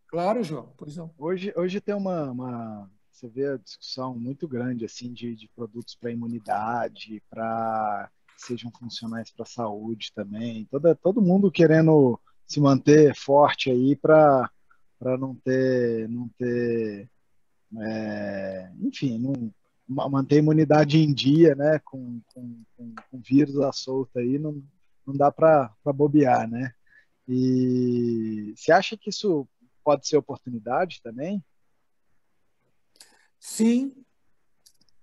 Claro, João, pois não. Hoje tem você vê a discussão muito grande assim de produtos para imunidade, para que sejam funcionais para a saúde também. Todo mundo querendo se manter forte aí para não ter enfim, manter a imunidade em dia, né? Com vírus à solta aí, não dá para bobear, né? E você acha que isso pode ser oportunidade também? Sim,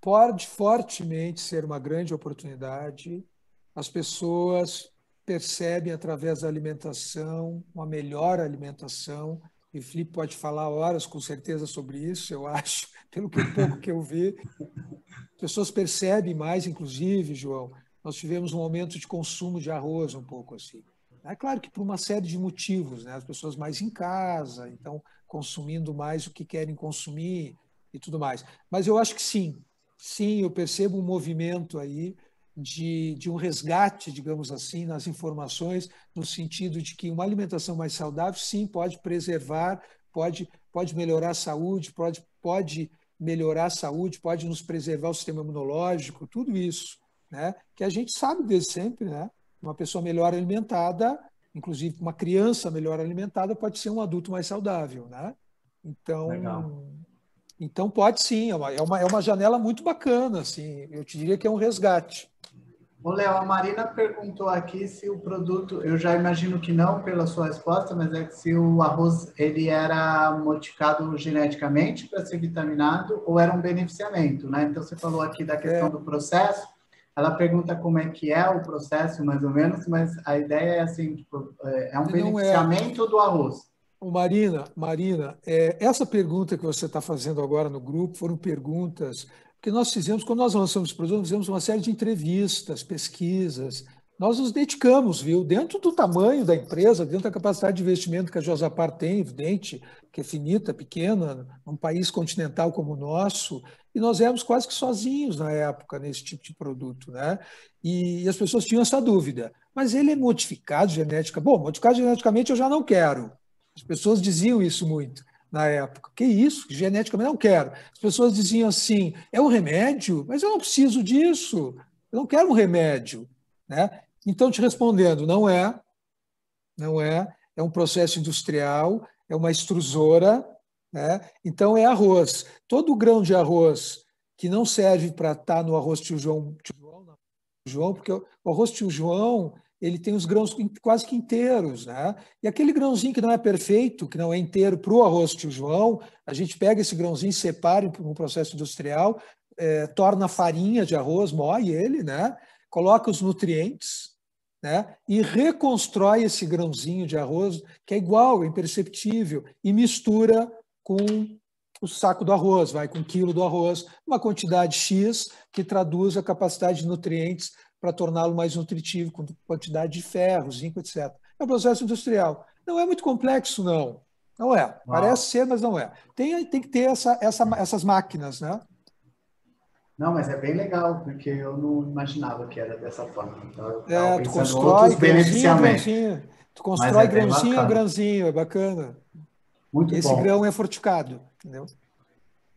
pode fortemente ser uma grande oportunidade. As pessoas percebem através da alimentação, uma melhor alimentação, e o Felipe pode falar horas com certeza sobre isso, eu acho, pelo pouco que eu vi. As pessoas percebem mais, inclusive, João, nós tivemos um aumento de consumo de arroz um pouco assim. É claro que por uma série de motivos, né? As pessoas mais em casa, então consumindo mais o que querem consumir e tudo mais. Mas eu acho que sim, eu percebo um movimento aí de um resgate, digamos assim, nas informações, no sentido de que uma alimentação mais saudável, sim, pode preservar, pode melhorar a saúde, pode melhorar a saúde, pode nos preservar o sistema imunológico, tudo isso, né? Que a gente sabe desde sempre, né? Uma pessoa melhor alimentada, inclusive uma criança melhor alimentada, pode ser um adulto mais saudável, né? Então pode sim, é uma janela muito bacana, assim, eu te diria que é um resgate. Ô, Léo, a Marina perguntou aqui se o produto, eu já imagino que não pela sua resposta, mas é que se o arroz ele era modificado geneticamente para ser vitaminado ou era um beneficiamento, né? Então você falou aqui da questão do processo, ela pergunta como é que é o processo, mais ou menos, mas a ideia é assim, tipo, é um beneficiamento do arroz. Marina, essa pergunta que você está fazendo agora no grupo foram perguntas que nós fizemos, quando nós lançamos o produto, nós fizemos uma série de entrevistas, pesquisas. Nós nos dedicamos, viu? Dentro do tamanho da empresa, dentro da capacidade de investimento que a Josapar tem, evidente, que é finita, pequena, num país continental como o nosso, e nós éramos quase que sozinhos na época nesse tipo de produto, né? E as pessoas tinham essa dúvida. Mas ele é modificado geneticamente? Bom, modificado geneticamente eu já não quero. As pessoas diziam isso muito na época. Que isso? Geneticamente não quero. As pessoas diziam assim, é um remédio? Mas eu não preciso disso. Eu não quero um remédio, né? Então, te respondendo, não é. É um processo industrial, é uma extrusora, né? Então, é arroz. Todo o grão de arroz que não serve para estar no arroz tio João, porque o arroz tio João ele tem os grãos quase que inteiros, né? E aquele grãozinho que não é perfeito, que não é inteiro para o arroz tio João, a gente pega esse grãozinho, separa no processo industrial, torna farinha de arroz, moe ele, né? Coloca os nutrientes, né? E reconstrói esse grãozinho de arroz, que é igual, é imperceptível, e mistura com o saco do arroz, vai com o quilo do arroz, uma quantidade X que traduz a capacidade de nutrientes para torná-lo mais nutritivo, com quantidade de ferro, zinco, etc. É um processo industrial. Não é muito complexo, não. Não é. Parece ser, mas não é. Tem que ter essas máquinas, né? Não, mas é bem legal, porque eu não imaginava que era dessa forma. Então, eu Tu estava pensando constrói outros grãozinho a beneficiamentos. grãozinho. Tu constrói grãozinho a bacana. grãozinho, é bacana. Muito Esse bom. grão é fortificado, entendeu?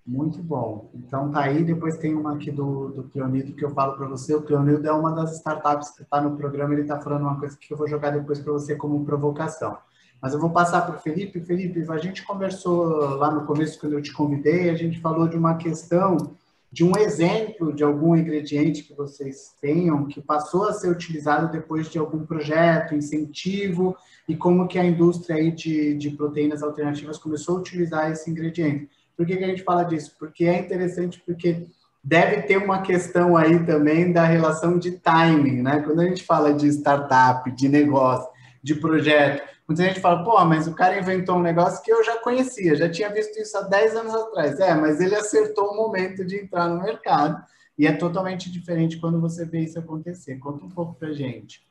Muito bom. Então tá aí, depois tem uma aqui do Cleonildo que eu falo para você. O Cleonildo é uma das startups que está no programa, ele está falando uma coisa que eu vou jogar depois para você como provocação. Mas eu vou passar para o Felipe. Felipe, a gente conversou lá no começo, quando eu te convidei, a gente falou de uma questão, de um exemplo de algum ingrediente que vocês tenham, que passou a ser utilizado depois de algum projeto, incentivo, e como que a indústria aí de proteínas alternativas começou a utilizar esse ingrediente. Por que a gente fala disso? Porque é interessante, porque deve ter uma questão aí também da relação de timing, né? Quando a gente fala de startup, de negócio, de projeto, muita gente fala, pô, mas o cara inventou um negócio que eu já conhecia, já tinha visto isso há 10 anos atrás. Mas ele acertou o momento de entrar no mercado e é totalmente diferente quando você vê isso acontecer. Conta um pouco pra gente.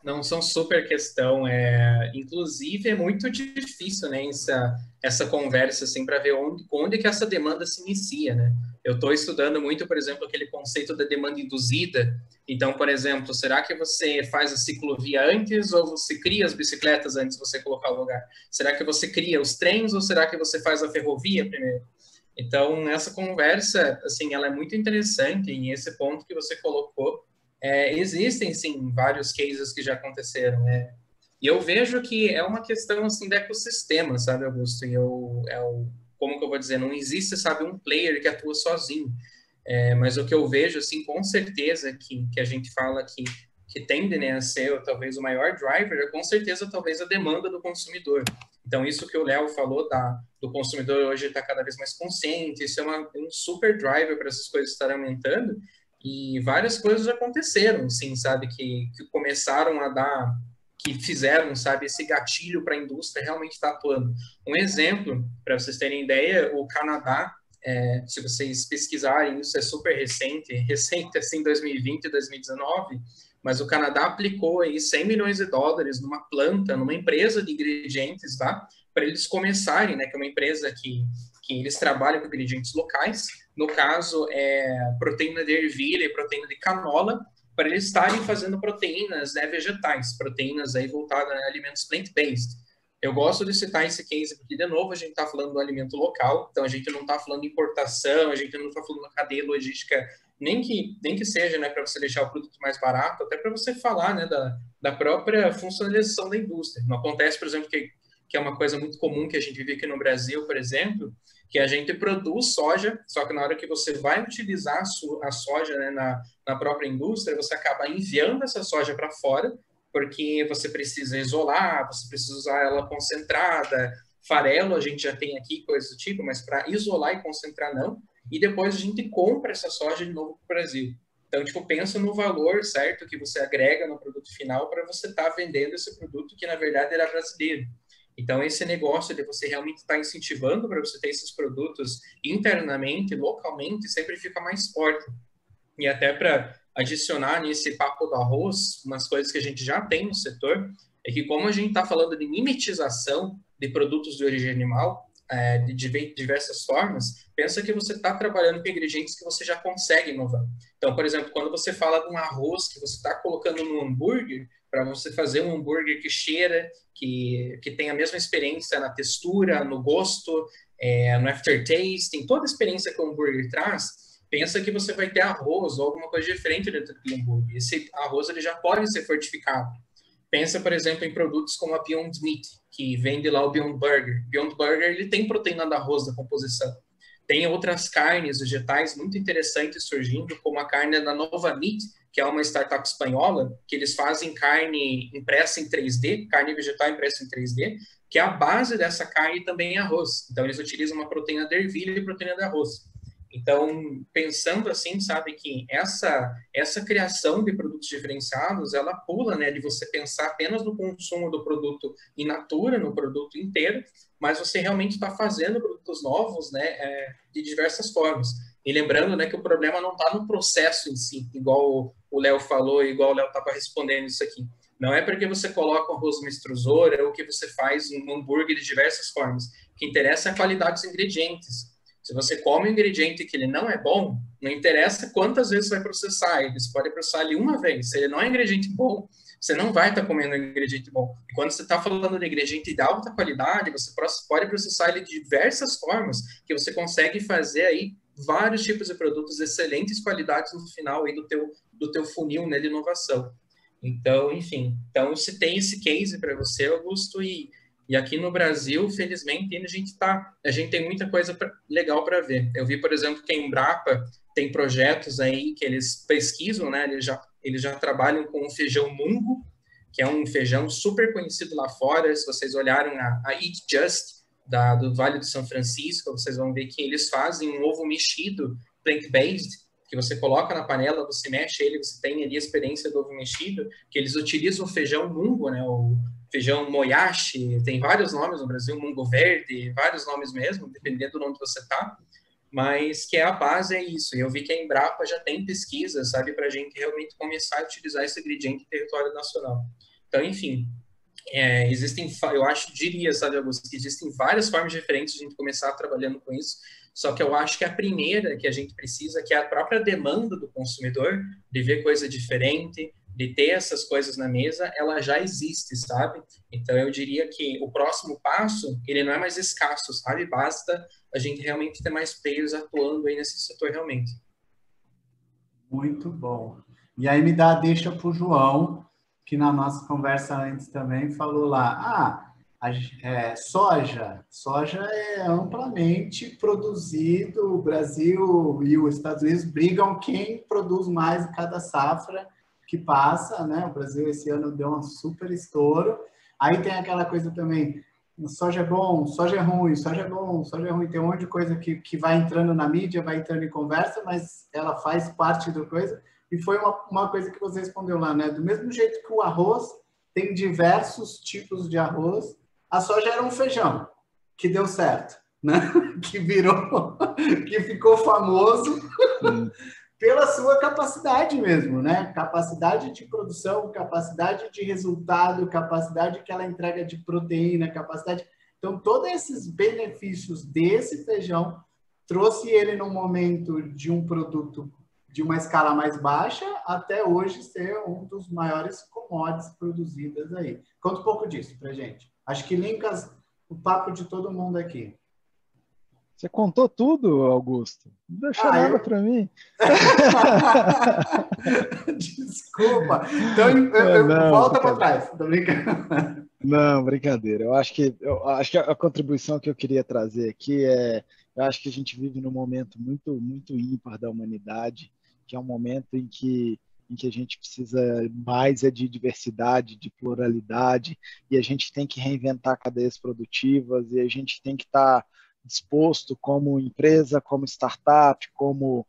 Não, são super questão. Inclusive, é muito difícil, né, essa conversa, assim, para ver onde que essa demanda se inicia, né? Eu estou estudando muito, por exemplo, aquele conceito da demanda induzida. Então, por exemplo, será que você faz a ciclovia antes ou você cria as bicicletas antes de você colocar o lugar? Será que você cria os trens ou será que você faz a ferrovia primeiro? Então, essa conversa, assim, ela é muito interessante e esse ponto que você colocou, existem, sim, vários cases que já aconteceram, né? E eu vejo que é uma questão, assim, do ecossistema, sabe, Augusto? Como que eu vou dizer? Não existe, sabe, um player que atua sozinho. Mas o que eu vejo, assim, com certeza, que a gente fala que tende, né, a ser talvez o maior driver, é com certeza talvez a demanda do consumidor. Então, isso que o Léo falou do consumidor hoje estar cada vez mais consciente, isso é um super driver para essas coisas estarem aumentando, e várias coisas aconteceram, sim, sabe, que começaram a dar, que fizeram, sabe, esse gatilho para a indústria realmente estar atuando. Um exemplo, para vocês terem ideia, o Canadá, se vocês pesquisarem, isso é super recente assim, 2020 e 2019, mas o Canadá aplicou aí 100 milhões de dólares numa planta, numa empresa de ingredientes, tá? Para eles começarem, né, que é uma empresa que eles trabalham com ingredientes locais, no caso, proteína de ervilha e proteína de canola, para eles estarem fazendo proteínas, né, vegetais, proteínas aí voltadas a alimentos plant-based. Eu gosto de citar esse case porque, de novo, a gente está falando do alimento local, então a gente não está falando de importação, a gente não está falando da cadeia logística, nem que seja, né, para você deixar o produto mais barato, até para você falar, né, da própria funcionalização da indústria. Não acontece, por exemplo, que é uma coisa muito comum que a gente vive aqui no Brasil, por exemplo, que a gente produz soja, só que na hora que você vai utilizar a soja, né, na própria indústria, você acaba enviando essa soja para fora, porque você precisa isolar, você precisa usar ela concentrada, farelo a gente já tem aqui, coisas do tipo, mas para isolar e concentrar não, e depois a gente compra essa soja de novo para o Brasil. Então, tipo, pensa no valor, certo, que você agrega no produto final para você estar vendendo esse produto que, na verdade, era brasileiro. Então, esse negócio de você realmente estar incentivando para você ter esses produtos internamente, localmente, sempre fica mais forte. E até para adicionar nesse papo do arroz, umas coisas que a gente já tem no setor, é que como a gente está falando de mimetização de produtos de origem animal, de diversas formas, pensa que você está trabalhando com ingredientes que você já consegue inovar. Então, por exemplo, quando você fala de um arroz que você está colocando no hambúrguer, para você fazer um hambúrguer que cheira, que tem a mesma experiência na textura, no gosto, no aftertaste, em toda a experiência que o hambúrguer traz, pensa que você vai ter arroz ou alguma coisa diferente dentro do hambúrguer. Esse arroz ele já pode ser fortificado. Pensa, por exemplo, em produtos como a Beyond Meat, que vende lá o Beyond Burger. Beyond Burger ele tem proteína do arroz da composição. Tem outras carnes vegetais muito interessantes surgindo, como a carne da Nova Meat, que é uma startup espanhola, que eles fazem carne impressa em 3D, carne vegetal impressa em 3D, que a base dessa carne também é arroz. Então, eles utilizam uma proteína de ervilha e proteína de arroz. Então, pensando assim, sabe, que essa criação de produtos diferenciados, ela pula, né, de você pensar apenas no consumo do produto in natura, no produto inteiro, mas você realmente está fazendo produtos novos, né, de diversas formas. E lembrando, né, que o problema não está no processo em si, igual o Léo falou, igual o Léo estava respondendo isso aqui. Não é porque você coloca um arroz numa extrusora ou que você faz um hambúrguer de diversas formas. O que interessa é a qualidade dos ingredientes. Se você come um ingrediente que ele não é bom, não interessa quantas vezes você vai processar ele. Você pode processar ele uma vez. Se ele não é ingrediente bom, você não vai estar comendo um ingrediente bom. E quando você está falando de ingrediente de alta qualidade, você pode processar ele de diversas formas, que você consegue fazer aí vários tipos de produtos de excelentes qualidades no final aí do teu funil, né, de inovação. Então, enfim, então se tem esse case para você, Augusto, e aqui no Brasil, felizmente, a gente tem muita coisa legal para ver. Eu vi, por exemplo, que a Embrapa tem projetos aí que eles pesquisam, né? Eles já trabalham com o feijão Mungo, que é um feijão super conhecido lá fora. Se vocês olharem a Eat Just, do Vale do São Francisco, vocês vão ver que eles fazem um ovo mexido, plant-based, que você coloca na panela, você mexe ele, você tem ali a experiência do ovo mexido, que eles utilizam o feijão Mungo, né? O feijão moyashi, tem vários nomes no Brasil, mungo verde, vários nomes mesmo, dependendo de onde você está, mas que a base é isso. E eu vi que a Embrapa já tem pesquisa, sabe, para a gente realmente começar a utilizar esse ingrediente em território nacional. Então, enfim, eu diria, sabe, Augusto, que existem várias formas diferentes de a gente começar trabalhando com isso, só que eu acho que a primeira que a gente precisa, que é a própria demanda do consumidor, de ver coisa diferente, de ter essas coisas na mesa, ela já existe, sabe? Então, eu diria que o próximo passo, ele não é mais escasso, sabe? Basta a gente realmente ter mais players atuando aí nesse setor realmente. Muito bom. E aí me dá a deixa para o João, que na nossa conversa antes também falou lá, soja é amplamente produzido, o Brasil e os Estados Unidos brigam quem produz mais em cada safra que passa, né? O Brasil esse ano deu um super estouro. Aí tem aquela coisa também, soja é bom, soja é ruim, soja é bom, soja é ruim. Tem um monte de coisa que vai entrando na mídia, vai entrando em conversa, mas ela faz parte da coisa. E foi uma coisa que você respondeu lá, né? Do mesmo jeito que o arroz tem diversos tipos de arroz, a soja era um feijão que deu certo, né? Que ficou famoso pela sua capacidade mesmo, né? Capacidade de produção, capacidade de resultado, capacidade que ela entrega de proteína, capacidade. Então, todos esses benefícios desse feijão trouxe ele num momento de um produto de uma escala mais baixa até hoje ser um dos maiores commodities produzidas aí. Conta um pouco disso pra gente. Acho que linka o papo de todo mundo aqui. Você contou tudo, Augusto? Não deixou nada para mim. Desculpa. Então, eu volto para trás. Tô brincando. Não, brincadeira. Eu acho que a contribuição que eu queria trazer aqui eu acho que a gente vive num momento muito, muito ímpar da humanidade, que é um momento em que a gente precisa mais de diversidade, de pluralidade, e a gente tem que reinventar cadeias produtivas, e a gente tem que estar disposto como empresa, como startup, como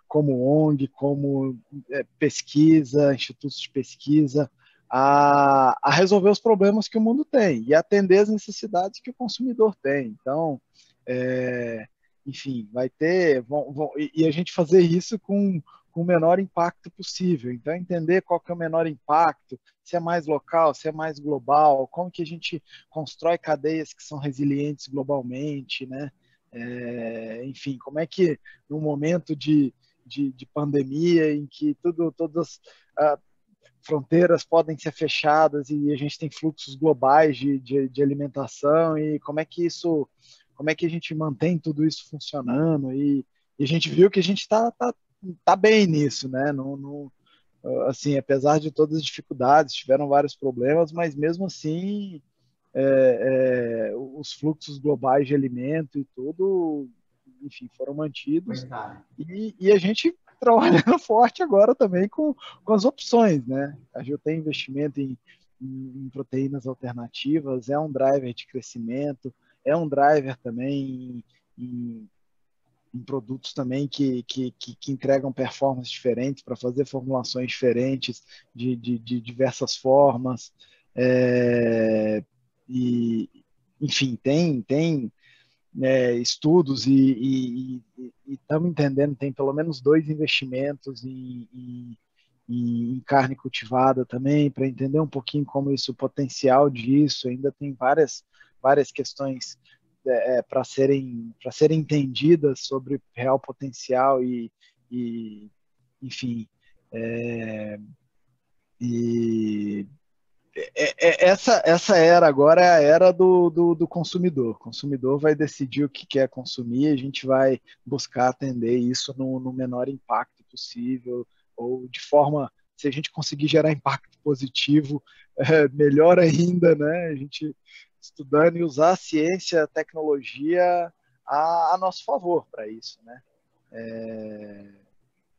ONG, como pesquisa, institutos de pesquisa, a resolver os problemas que o mundo tem e atender as necessidades que o consumidor tem. Então, enfim, vai ter... e a gente fazer isso com o menor impacto possível. Então, entender qual que é o menor impacto, se é mais local, se é mais global, como que a gente constrói cadeias que são resilientes globalmente, né? Enfim, como é que num momento de pandemia em que todas as fronteiras podem ser fechadas e a gente tem fluxos globais de alimentação, e como é que a gente mantém tudo isso funcionando, e a gente viu que a gente tá bem nisso, né? Assim, apesar de todas as dificuldades, tiveram vários problemas, mas mesmo assim os fluxos globais de alimento e tudo, enfim, foram mantidos. E a gente trabalhando forte agora também com as opções, né? A gente tem investimento em proteínas alternativas, é um driver de crescimento, é um driver também em em produtos também que entregam performances diferentes, para fazer formulações diferentes de diversas formas. Enfim, tem estudos e estamos entendendo, tem pelo menos 2 investimentos em carne cultivada também, para entender um pouquinho como isso, o potencial disso. Ainda tem várias questões para serem entendidas sobre o real potencial enfim, essa era agora é a era do consumidor. O consumidor vai decidir o que quer consumir, a gente vai buscar atender isso no menor impacto possível, ou de forma, se a gente conseguir gerar impacto positivo, melhor ainda, né? A gente estudando e usar a ciência, a tecnologia a nosso favor para isso, né?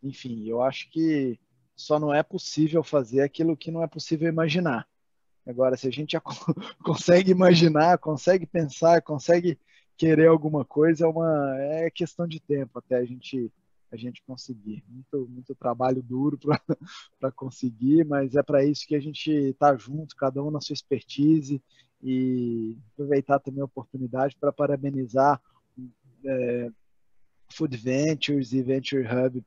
Enfim, eu acho que só não é possível fazer aquilo que não é possível imaginar. Agora, se a gente já consegue imaginar, consegue pensar, consegue querer alguma coisa, é questão de tempo até a gente conseguir. Muito trabalho duro para conseguir, mas é para isso que a gente está junto, cada um na sua expertise, e aproveitar também a oportunidade para parabenizar Food Ventures e Venture Hub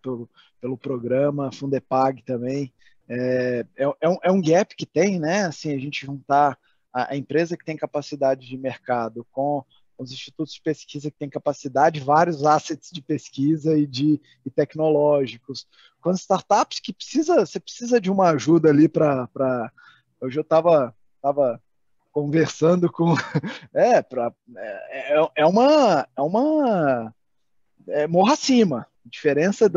pelo programa, Fundepag também. É um gap que tem, né? Assim, a gente juntar a empresa que tem capacidade de mercado com os institutos de pesquisa que têm capacidade, vários assets de pesquisa e tecnológicos, com as startups que você precisa de uma ajuda ali para... Hoje eu estava conversando com... morra acima. A diferença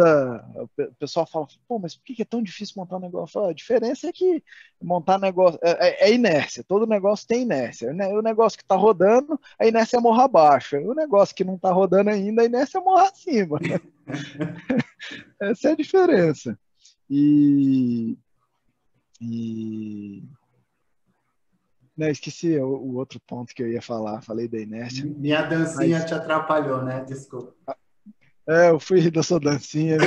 o pessoal fala, pô, mas por que é tão difícil montar um negócio? Falo, a diferença é que montar negócio é inércia, todo negócio tem inércia. O negócio que está rodando, a inércia morra abaixo. O negócio que não está rodando ainda, a inércia morra acima. Essa é a diferença. Não, esqueci o outro ponto que eu ia falar, falei da inércia. Minha dancinha te atrapalhou, né? Desculpa. Eu fui da sua dancinha.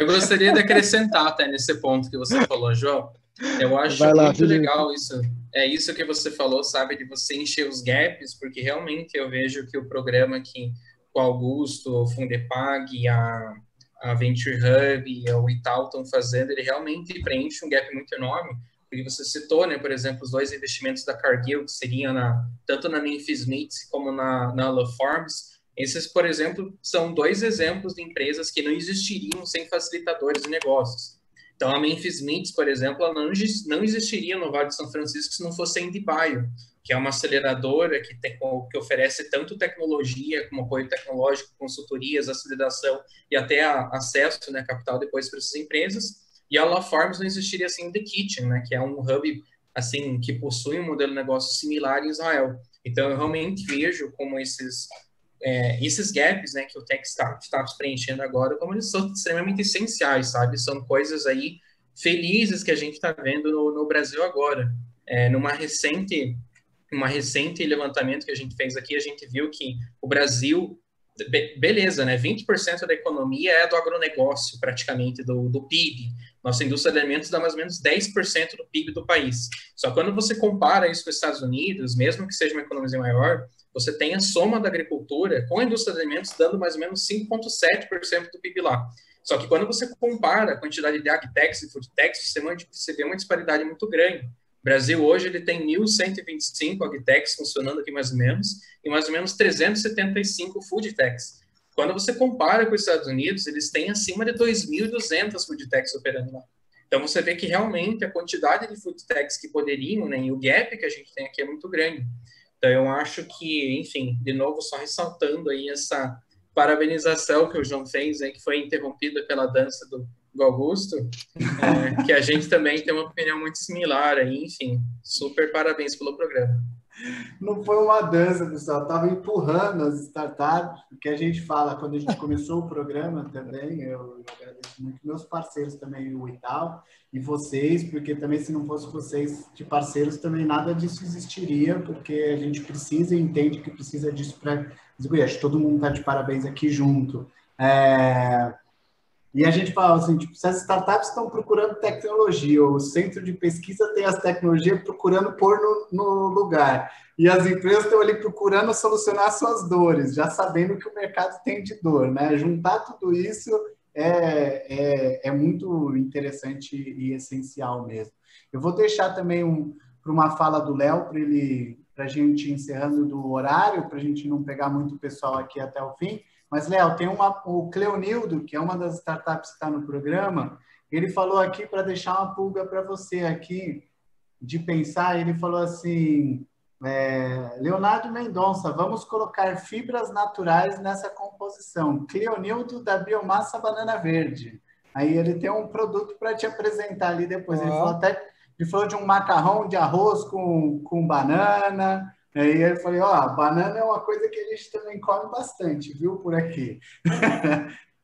Eu gostaria de acrescentar até nesse ponto que você falou, João. Eu acho muito legal isso. É isso que você falou, sabe? De você encher os gaps, porque realmente eu vejo que o programa que o Augusto, o Fundepag, a Venture Hub e o Itaú estão fazendo, ele realmente preenche um gap muito enorme. Porque você citou, né, por exemplo, os 2 investimentos da Cargill, que seriam tanto na Memphis Meats como na La Farms. Esses, por exemplo, são 2 exemplos de empresas que não existiriam sem facilitadores de negócios. Então, a Memphis Meats, por exemplo, ela não existiria no Vale de São Francisco se não fosse a IndieBio, que é uma aceleradora que oferece tanto tecnologia como apoio tecnológico, consultorias, aceleração e até acesso, né, capital depois para essas empresas. E a La Farms não existiria sem o The Kitchen, né, que é um hub assim, que possui um modelo de negócio similar em Israel. Então, eu realmente vejo como esses gaps, né, que o TechStart está preenchendo agora, como eles são extremamente essenciais, sabe? São coisas aí felizes que a gente está vendo no Brasil agora. Numa recente levantamento que a gente fez aqui, a gente viu que o Brasil, beleza, né? 20% da economia é do agronegócio, praticamente, do PIB. Nossa indústria de alimentos dá mais ou menos 10% do PIB do país. Só que quando você compara isso com os Estados Unidos, mesmo que seja uma economia maior, você tem a soma da agricultura com a indústria de alimentos dando mais ou menos 5,7% do PIB lá. Só que quando você compara a quantidade de agtechs e foodtechs, você vê uma disparidade muito grande. O Brasil hoje ele tem 1.125 agtechs funcionando aqui mais ou menos 375 foodtechs. Quando você compara com os Estados Unidos, eles têm acima de 2.200 foodtechs operando lá. Então você vê que realmente a quantidade de foodtechs que poderiam, né, e o gap que a gente tem aqui é muito grande. Então eu acho que, enfim, de novo, só ressaltando aí essa parabenização que o João fez, aí, que foi interrompida pela dança do Augusto, que a gente também tem uma opinião muito similar aí, enfim, super parabéns pelo programa. Não foi uma dança, pessoal, estava empurrando as startups, porque a gente fala, quando a gente começou o programa também, eu agradeço muito meus parceiros também, o Itaú, e vocês, porque também se não fosse vocês de parceiros, também nada disso existiria, porque a gente precisa e entende que precisa disso para acho que todo mundo está de parabéns aqui junto. E a gente fala assim, tipo, se as startups estão procurando tecnologia, o centro de pesquisa tem as tecnologias procurando pôr no lugar, e as empresas estão ali procurando solucionar suas dores, já sabendo que o mercado tem de dor, né? Juntar tudo isso é muito interessante e essencial mesmo. Eu vou deixar também para uma fala do Léo, para a gente ir encerrando do horário, para a gente não pegar muito pessoal aqui até o fim. Mas, Léo, tem o Cleonildo, que é uma das startups que está no programa, ele falou aqui para deixar uma pulga para você aqui, de pensar, ele falou assim, Leonardo Mendonça, vamos colocar fibras naturais nessa composição. Cleonildo da Biomassa Banana Verde. Aí ele tem um produto para te apresentar ali depois. Ele falou de um macarrão de arroz com banana. Aí eu falei, banana é uma coisa que a gente também come bastante, viu, por aqui.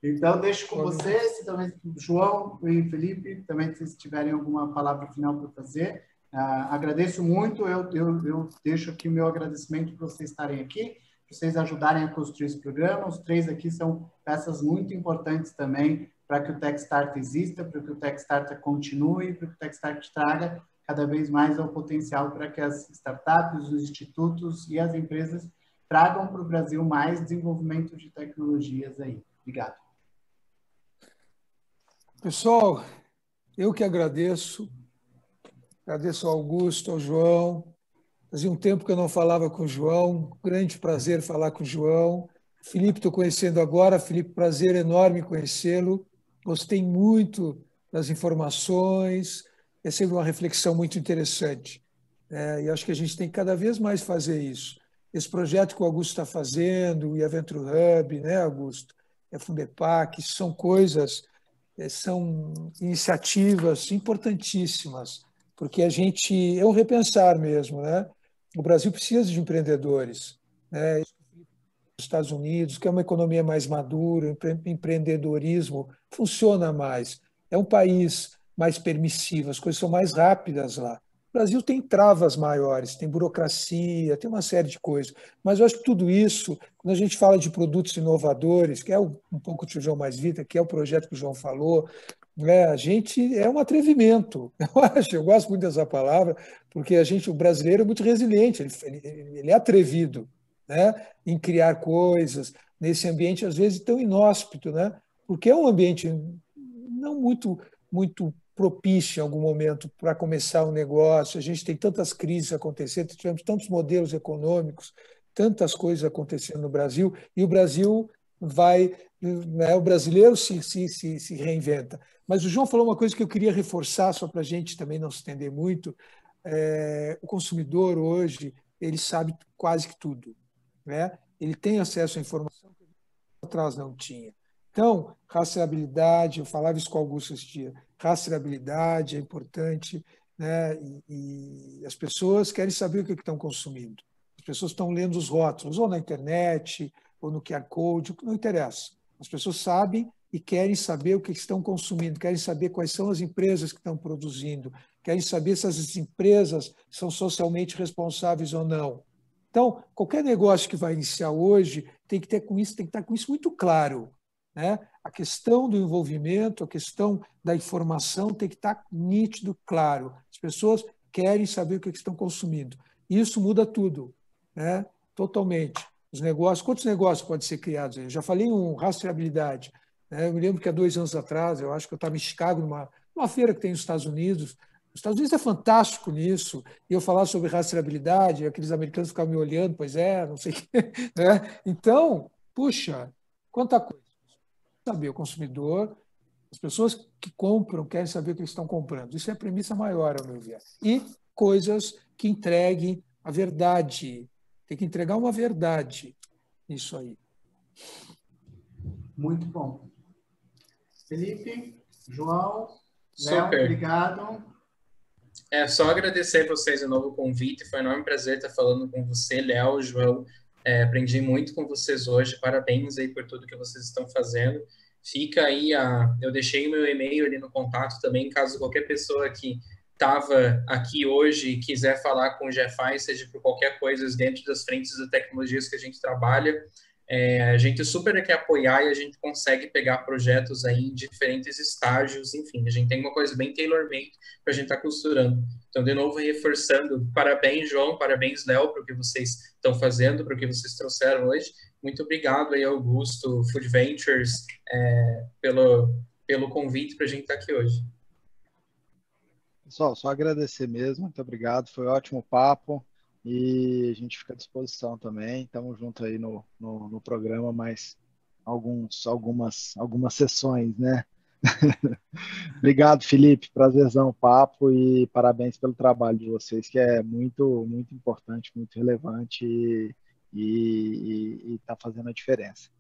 Então, deixo com vocês, também, João e Felipe, também, se tiverem alguma palavra final para fazer. Agradeço muito, eu deixo aqui o meu agradecimento por vocês estarem aqui, por vocês ajudarem a construir esse programa. Os três aqui são peças muito importantes também para que o Techstart exista, para que o Techstart continue, para que o Techstart traga cada vez mais ao potencial para que as startups, os institutos e as empresas tragam para o Brasil mais desenvolvimento de tecnologias aí. Obrigado. Pessoal, eu que agradeço ao Augusto, ao João. Fazia um tempo que eu não falava com o João, grande prazer falar com o João. Felipe, estou conhecendo agora. Felipe, prazer enorme conhecê-lo. Gostei muito das informações, é sempre uma reflexão muito interessante. E acho que a gente tem que cada vez mais fazer isso. Esse projeto que o Augusto está fazendo, e a Venture Hub, né, Augusto? A Fundepac, são coisas, são iniciativas importantíssimas, porque a gente é um repensar mesmo, né? O Brasil precisa de empreendedores, né? Os Estados Unidos, que é uma economia mais madura, o empreendedorismo funciona mais. É um país mais permissivo, as coisas são mais rápidas lá. O Brasil tem travas maiores, tem burocracia, tem uma série de coisas. Mas eu acho que tudo isso, quando a gente fala de produtos inovadores, que é um pouco o João Mais Vida, que é o projeto que o João falou, a gente é um atrevimento. Eu gosto muito dessa palavra, porque o brasileiro é muito resiliente, ele é atrevido, né, em criar coisas nesse ambiente, às vezes, tão inóspito, né, porque é um ambiente não muito propício em algum momento para começar um negócio. A gente tem tantas crises acontecendo, tivemos tantos modelos econômicos, tantas coisas acontecendo no Brasil, e o Brasil o brasileiro se reinventa. Mas o João falou uma coisa que eu queria reforçar, só para a gente também não se estender muito. O consumidor hoje, ele sabe quase que tudo, né? Ele tem acesso à informação que atrás não tinha. Então, rastreabilidade, eu falava isso com o Augusto esse dia, rastreabilidade é importante, né? E as pessoas querem saber o que estão consumindo. As pessoas estão lendo os rótulos, ou na internet, ou no QR Code, não interessa. As pessoas sabem e querem saber o que estão consumindo, querem saber quais são as empresas que estão produzindo, querem saber se as empresas são socialmente responsáveis ou não. Então, qualquer negócio que vai iniciar hoje tem que estar com isso muito claro, né? A questão do envolvimento, a questão da informação tem que estar nítido, claro. As pessoas querem saber o que estão consumindo. Isso muda tudo, né? Totalmente. Os negócios, quantos negócios podem ser criados? Eu já falei em rastreabilidade, né? Eu me lembro que há 2 anos atrás, eu acho que eu estava em Chicago, numa feira que tem nos Estados Unidos. Os Estados Unidos é fantástico nisso. E eu falar sobre rastreabilidade, aqueles americanos ficavam me olhando, pois não sei o quê. Né? Então, puxa, quanta coisa. Saber o consumidor, as pessoas que compram querem saber o que eles estão comprando. Isso é a premissa maior, ao meu ver. E coisas que entreguem a verdade. Tem que entregar uma verdade nisso aí. Muito bom. Felipe, João, Léo, obrigado. Só agradecer a vocês de novo o convite. Foi um enorme prazer estar falando com você, Léo, João. Aprendi muito com vocês hoje. Parabéns aí por tudo que vocês estão fazendo. Fica aí, eu deixei o meu e-mail ali no contato também, caso qualquer pessoa que estava aqui hoje e quiser falar com o GFI, seja por qualquer coisa dentro das frentes das tecnologias que a gente trabalha, A gente super quer apoiar e a gente consegue pegar projetos aí em diferentes estágios, enfim, a gente tem uma coisa bem tailor-made para a gente estar costurando. Então, de novo, reforçando, parabéns, João, parabéns, Léo, para o que vocês estão fazendo, para o que vocês trouxeram hoje. Muito obrigado aí, Augusto, Food Ventures, pelo convite para a gente estar aqui hoje. Pessoal, só agradecer mesmo, muito obrigado, foi um ótimo papo. E a gente fica à disposição também. Estamos juntos aí no programa, mais algumas sessões, né? Obrigado, Felipe. Prazerzão o papo e parabéns pelo trabalho de vocês, que é muito, muito importante, muito relevante e está fazendo a diferença.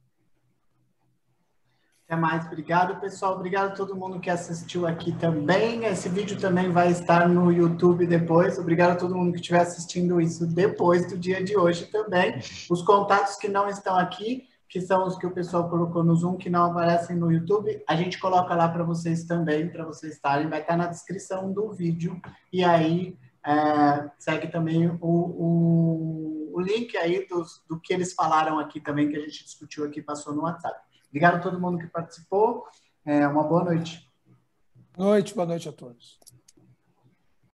Até mais, obrigado, pessoal. Obrigado a todo mundo que assistiu aqui também. Esse vídeo também vai estar no YouTube depois. Obrigado a todo mundo que estiver assistindo isso depois do dia de hoje também. Os contatos que não estão aqui, que são os que o pessoal colocou no Zoom, que não aparecem no YouTube, a gente coloca lá para vocês também, para vocês estarem. Vai estar na descrição do vídeo. E aí, segue também o link aí do que eles falaram aqui também, que a gente discutiu aqui, passou no WhatsApp. Obrigado a todo mundo que participou. Uma boa noite. Boa noite a todos.